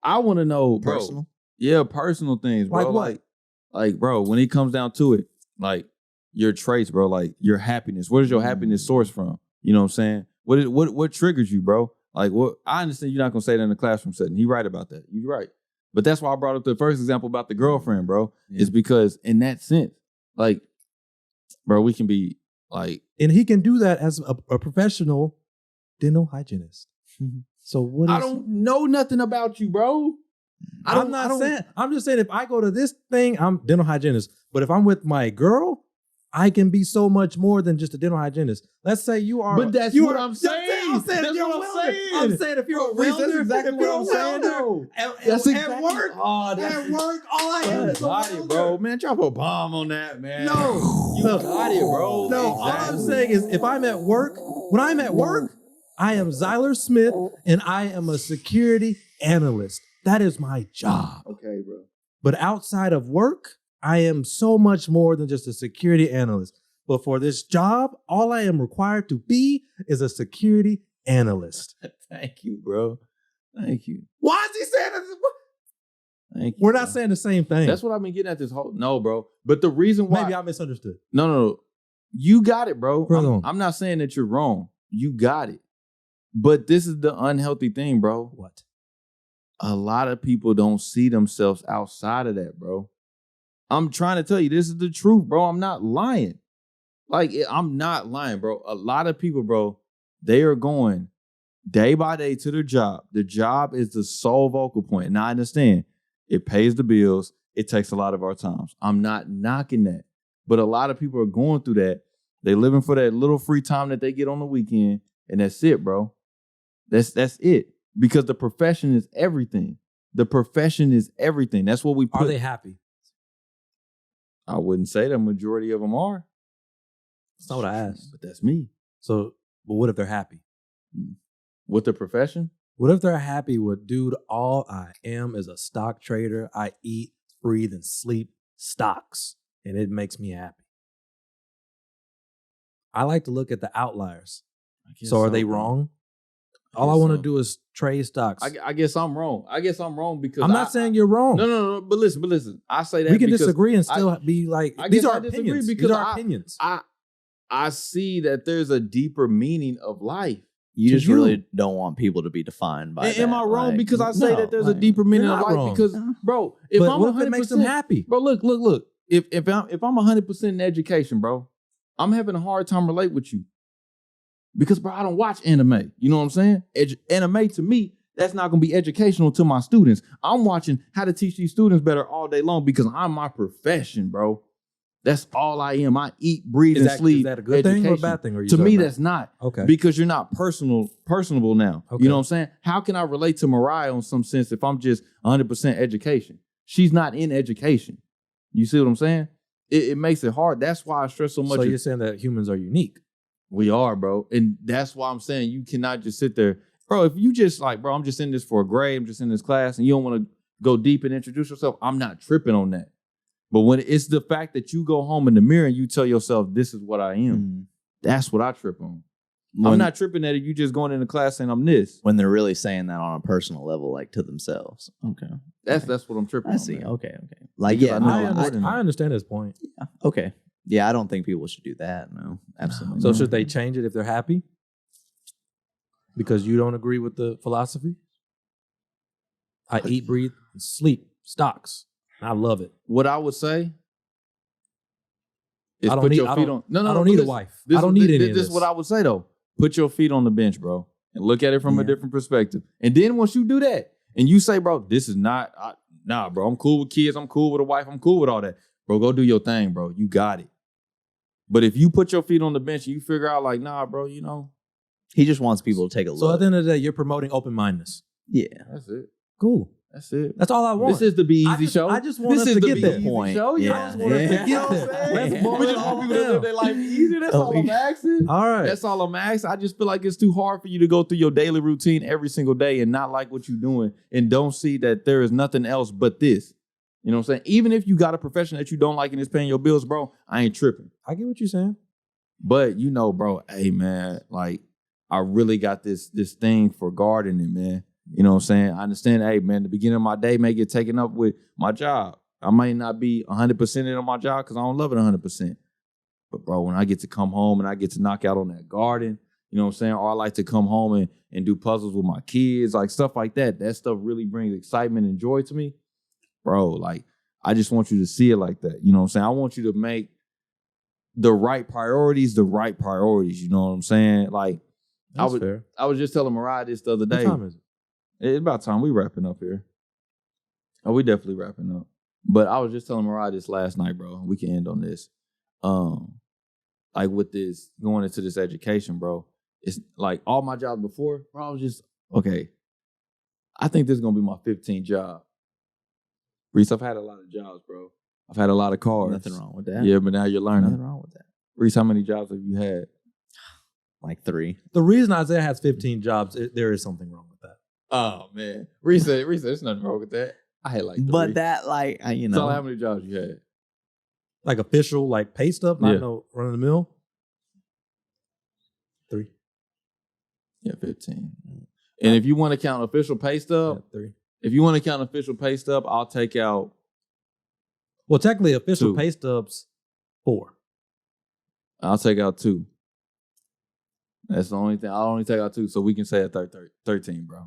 S1: I want to know, bro.
S3: Personal?
S1: Yeah, personal things, bro.
S2: Like what?
S1: Like, bro, when it comes down to it, like, your traits, bro, like your happiness. Where does your happiness source from? You know what I'm saying? What triggers you, bro? Like, what? I understand you're not gonna say that in the classroom setting. He's right about that. You're right. But that's why I brought up the first example about the girlfriend, bro. Is because in that sense, like, bro, we can be like,
S2: and he can do that as a professional dental hygienist. So what?
S1: I don't know nothing about you, bro.
S2: I'm not saying. I'm just saying if I go to this thing, I'm dental hygienist. But if I'm with my girl, I can be so much more than just a dental hygienist. Let's say you are.
S1: But that's what I'm saying.
S2: I'm saying if you're a welder. I'm saying if you're a welder.
S1: That's exactly what I'm saying, though.
S2: At work, all I am is a welder.
S1: Bro, man, drop a bomb on that, man.
S2: No,
S1: you got it, bro.
S2: No, all I'm saying is if I'm at work, when I'm at work, I am Zyler Smith and I am a security analyst. That is my job.
S1: Okay, bro.
S2: But outside of work, I am so much more than just a security analyst. But for this job, all I am required to be is a security analyst.
S1: Thank you, bro. Thank you.
S2: Why is he saying this?
S1: Thank you.
S2: We're not saying the same thing.
S1: That's what I've been getting at this whole. No, bro. But the reason why.
S2: Maybe I misunderstood.
S1: No. You got it, bro. I'm not saying that you're wrong. You got it. But this is the unhealthy thing, bro.
S2: What?
S1: A lot of people don't see themselves outside of that, bro. I'm trying to tell you, this is the truth, bro. I'm not lying. Like, I'm not lying, bro. A lot of people, bro, they are going day by day to their job. The job is the sole vocal point. And I understand it pays the bills. It takes a lot of our times. I'm not knocking that. But a lot of people are going through that. They're living for that little free time that they get on the weekend. And that's it, bro. That's it. Because the profession is everything. The profession is everything. That's what we put.
S2: Are they happy?
S1: I wouldn't say the majority of them are.
S2: That's not what I asked.
S1: But that's me.
S2: But what if they're happy?
S1: With the profession?
S2: What if they're happy with, dude, all I am is a stock trader. I eat, breathe, and sleep stocks. And it makes me happy. I like to look at the outliers. So are they wrong? All I want to do is trade stocks.
S1: I guess I'm wrong. Because
S2: I'm not saying you're wrong.
S1: No. But listen. I say that
S2: we can disagree and still be like, these are opinions.
S1: Because
S2: these are opinions.
S1: I see that there's a deeper meaning of life.
S3: You just really don't want people to be defined by that.
S1: Am I wrong because I say that there's a deeper meaning of life?
S2: Wrong.
S1: Because, bro, if I'm 100%,
S2: it makes them happy?
S1: Bro, look. If I'm 100% in education, bro, I'm having a hard time relate with you. Because, bro, I don't watch anime. You know what I'm saying? Anime, to me, that's not going to be educational to my students. I'm watching how to teach these students better all day long because I'm my profession, bro. That's all I am. I eat, breathe, and sleep.
S2: Is that a good thing or a bad thing?
S1: To me, that's not.
S2: Okay.
S1: Because you're not personable now.
S2: Okay.
S1: You know what I'm saying? How can I relate to Mariah in some sense if I'm just 100% education? She's not in education. You see what I'm saying? it makes it hard. That's why I stress so much.
S2: So you're saying that humans are unique?
S1: We are, bro. And that's why I'm saying you cannot just sit there. Bro, if you just like, bro, I'm just in this for a grade, I'm just in this class, and you don't want to go deep and introduce yourself, I'm not tripping on that. But when it's the fact that you go home in the mirror and you tell yourself, this is what I am, that's what I trip on. I'm not tripping at it. You just going into class saying I'm this.
S3: When they're really saying that on a personal level, like to themselves. Okay.
S1: That's what I'm tripping on.
S3: I see.
S1: Man.
S3: Okay. Like,
S1: Because
S2: I understand his point.
S3: Yeah. Okay. Yeah, I don't think people should do that. No, absolutely.
S2: So
S3: not.
S2: should they change it if they're happy? Because you don't agree with the philosophy? I eat, breathe, and sleep stocks. I love it.
S1: What I would say is
S2: I don't
S1: put
S2: need,
S1: your
S2: I
S1: feet
S2: don't,
S1: on. No,
S2: I don't need a wife. I don't need any of
S1: this
S2: this.
S1: is what I would say though. Put your feet on the bench, bro, and look at it from a different perspective. And then once you do that, and you say, bro, this is not, nah, bro, I'm cool with kids, I'm cool with a wife, I'm cool with all that. Bro, go do your thing, bro. You got it. But if you put your feet on the bench and you figure out like, nah, bro, you know.
S3: He just wants people to take a look.
S2: So at the end of the day, you're promoting open-mindedness.
S3: Yeah.
S1: That's it.
S2: Cool.
S1: That's it.
S2: That's all I want.
S1: This is the Be Eazy Show.
S2: I just want
S1: this
S2: us
S1: is
S2: to
S1: the
S2: get
S1: Be
S2: there.
S1: Eazy
S3: Point.
S1: Show. You
S3: Yeah.
S1: just want us to get there.
S2: Let's
S1: We just want people to live their life easy. That's all I'm asking.
S2: All right.
S1: That's all I'm asking. I just feel like it's too hard for you to go through your daily routine every single day and not like what you're doing and don't see that there is nothing else but this. You know what I'm saying? Even if you got a profession that you don't like and it's paying your bills, bro, I ain't tripping.
S2: I get what you're saying.
S1: But you know, bro, hey man, like I really got this thing for gardening, man. You know what I'm saying? I understand, hey man, the beginning of my day may get taken up with my job. I might not be 100% in on my job because I don't love it 100%. But bro, when I get to come home and I get to knock out on that garden, you know what I'm saying? Or I like to come home and do puzzles with my kids, like stuff like that. That stuff really brings excitement and joy to me. Bro, like I just want you to see it like that. You know what I'm saying? I want you to make the right priorities, you know what I'm saying? Like,
S2: That's fair.
S1: I was just telling Mariah this the other day.
S2: What time is it?
S1: It's about time we wrapping up here. Oh, we definitely wrapping up. But I was just telling Mariah this last night, bro. We can end on this. Like with this, going into this education, bro, it's like all my jobs before, bro, I was just, okay, I think this is going to be my 15th job. Reece, I've had a lot of jobs, bro. I've had a lot of cars.
S3: Nothing wrong with that.
S1: Yeah, but now you're learning.
S3: Nothing wrong with that.
S1: Reece, how many jobs have you had?
S3: Like 3.
S2: The reason Isaiah has 15 jobs, there is something wrong with that.
S1: Oh, man. Reece, there's nothing wrong with that. I had like 3.
S3: But that, like, you know.
S1: So how many jobs you had?
S2: Like official, like pay stuff, not no run of the mill. 3.
S1: Yeah, 15. And if you want to count official pay stub,
S2: 3.
S1: if you want to count official pay stub, I'll take out.
S2: Well, technically, official
S1: 2.
S2: pay stubs 4.
S1: I'll take out 2. That's the only thing. I'll only take out 2, so we can say at 13, bro.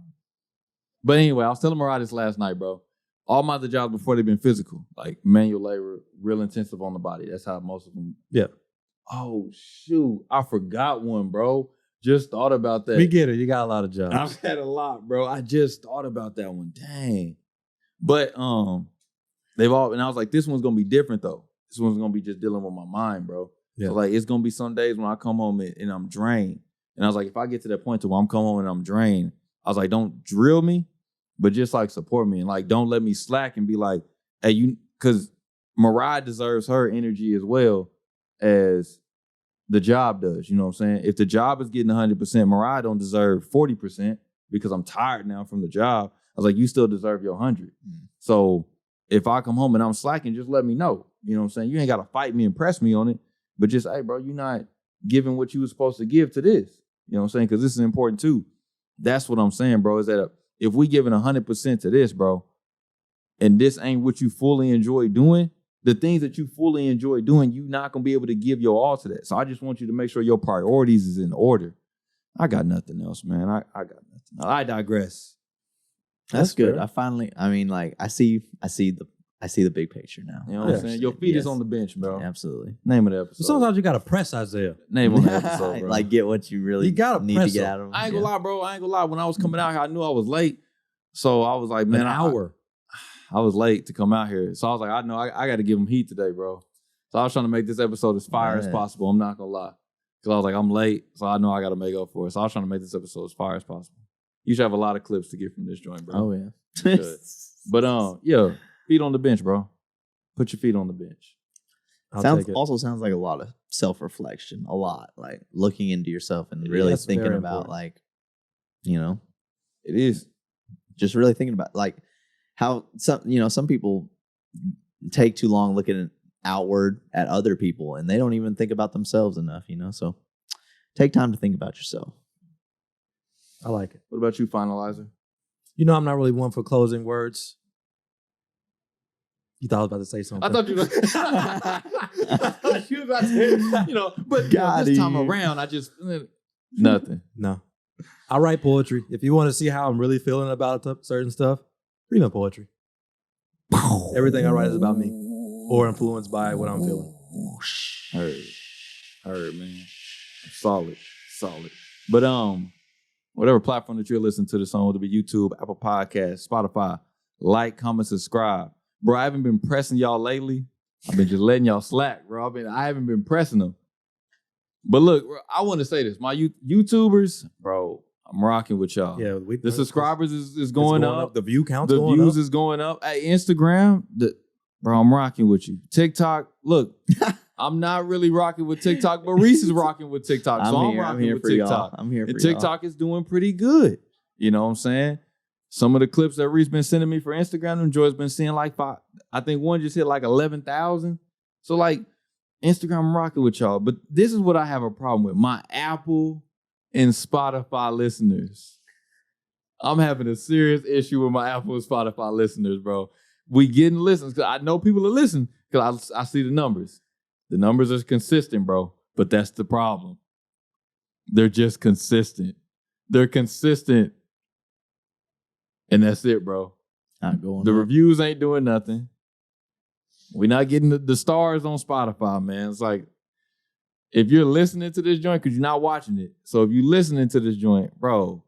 S1: But anyway, I was telling Mariah this last night, bro. All my other jobs before they've been physical, like manual labor, real intensive on the body. That's how most of them.
S2: Yeah.
S1: Oh shoot, I forgot one, bro. Just thought about that.
S2: We get it. You got a lot of jobs.
S1: I've had a lot, bro. I just thought about that one. Dang. But they've all, and I was like, this one's gonna be different though. This one's gonna be just dealing with my mind, bro.
S2: Yeah.
S1: So like, it's gonna be some days when I come home and I'm drained. And I was like, if I get to that point to where I'm coming home and I'm drained, I was like, don't drill me, but just like support me and like don't let me slack and be like, hey, you, because Mariah deserves her energy as well as the job does. You know what I'm saying? If the job is getting 100%, Mariah don't deserve 40% because I'm tired now from the job. I was like, you still deserve your 100. So if I come home and I'm slacking, just let me know. You know what I'm saying? You ain't got to fight me and press me on it, but just, hey, bro, you're not giving what you were supposed to give to this. You know what I'm saying? Because this is important too. That's what I'm saying, bro, is that if we giving 100% to this, bro, and this ain't what you fully enjoy doing, the things that you fully enjoy doing, you're not going to be able to give your all to that. So I just want you to make sure your priorities is in order. I got nothing else, man. I got nothing. I digress.
S3: That's good.
S2: fair.
S3: I mean, like, I see the big picture now.
S1: You know what I'm saying? Your feet is on the bench, bro.
S3: Absolutely.
S1: Name of the episode.
S2: Sometimes you got to press Isaiah.
S1: Name on the episode, bro.
S3: Like, get what you really need to get out of them.
S1: I ain't gonna lie, bro. I ain't gonna lie. When I was coming out here, I knew I was late. So I was like, man,
S2: An hour.
S1: I was late to come out here. So I was like, I know I got to give them heat today, bro. So I was trying to make this episode as fire as possible. I'm not gonna lie. Because I was like, I'm late. So I know I got to make up for it. So I was trying to make this episode as fire as possible. You should have a lot of clips to get from this joint, bro.
S3: Oh, yeah.
S1: But, feet on the bench, bro. Put your feet on the bench.
S3: Also sounds like a lot of self-reflection, a lot like looking into yourself and really thinking about like, you know,
S1: it is
S3: just really thinking about like how some people take too long looking outward at other people and they don't even think about themselves enough, you know? So take time to think about yourself.
S2: I like it.
S1: What about you, finalizer?
S2: You know, I'm not really one for closing words. You thought I was about to say something.
S1: I thought you were about to say, you know, but this time around, I just, nothing.
S2: No. I write poetry. If you want to see how I'm really feeling about certain stuff, read my poetry. Everything I write is about me or influenced by what I'm feeling.
S1: Heard, man. Solid. But whatever platform that you're listening to this on, whether it be YouTube, Apple Podcasts, Spotify, like, comment, subscribe. Bro, I haven't been pressing y'all lately. I've been just letting y'all slack, bro. I haven't been pressing them. But look, bro, I want to say this. My YouTubers, bro, I'm rocking with y'all.
S2: Yeah,
S1: the subscribers is going up.
S2: The view count's
S1: going up. The views
S2: up.
S1: is going up. Hey, Instagram, bro, I'm rocking with you. TikTok, look, I'm not really rocking with TikTok, but Reece is rocking with TikTok. So I'm rocking with TikTok.
S3: I'm here for
S1: and TikTok is doing pretty good. You know what I'm saying? Some of the clips that Reece been sending me for Instagram, and Joy's been seeing like 5. I think one just hit like 11,000. So like Instagram, I'm rocking with y'all. But this is what I have a problem with. My Apple and Spotify listeners. I'm having a serious issue with my Apple and Spotify listeners, bro. We getting listens because I know people are listening because I see the numbers. The numbers are consistent, bro. But that's the problem. They're just consistent. They're consistent. And that's it, bro.
S3: Not going
S1: the
S3: on.
S1: reviews ain't doing nothing. We're not getting the stars on Spotify, man. It's like, if you're listening to this joint, because you're not watching it. So if you're listening to this joint, bro,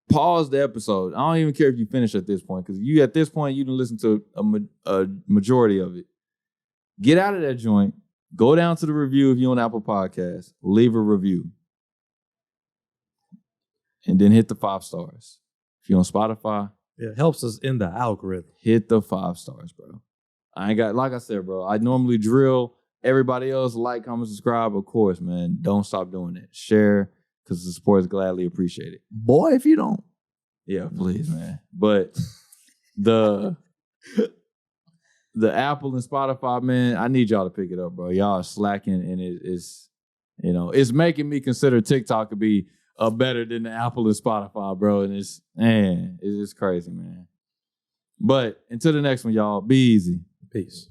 S1: pause the episode. I don't even care if you finish at this point, because you at this point, you didn't listen to a majority of it. Get out of that joint. Go down to the review if you're on Apple Podcasts. Leave a review. And then hit the 5 stars. If you're on Spotify.
S2: It helps us in the algorithm.
S1: Hit the 5 stars, bro. I ain't got, like I said, bro, I normally drill everybody else, like, comment, subscribe. Of course, man. Don't stop doing it. Share, because the support is gladly appreciated.
S3: Boy, if you don't.
S1: Yeah, please, man. But the Apple and Spotify, man, I need y'all to pick it up, bro. Y'all are slacking, and it's, you know, it's making me consider TikTok to be better than the Apple and Spotify, bro. And it's crazy, man. But until the next one, y'all, be easy.
S2: Peace.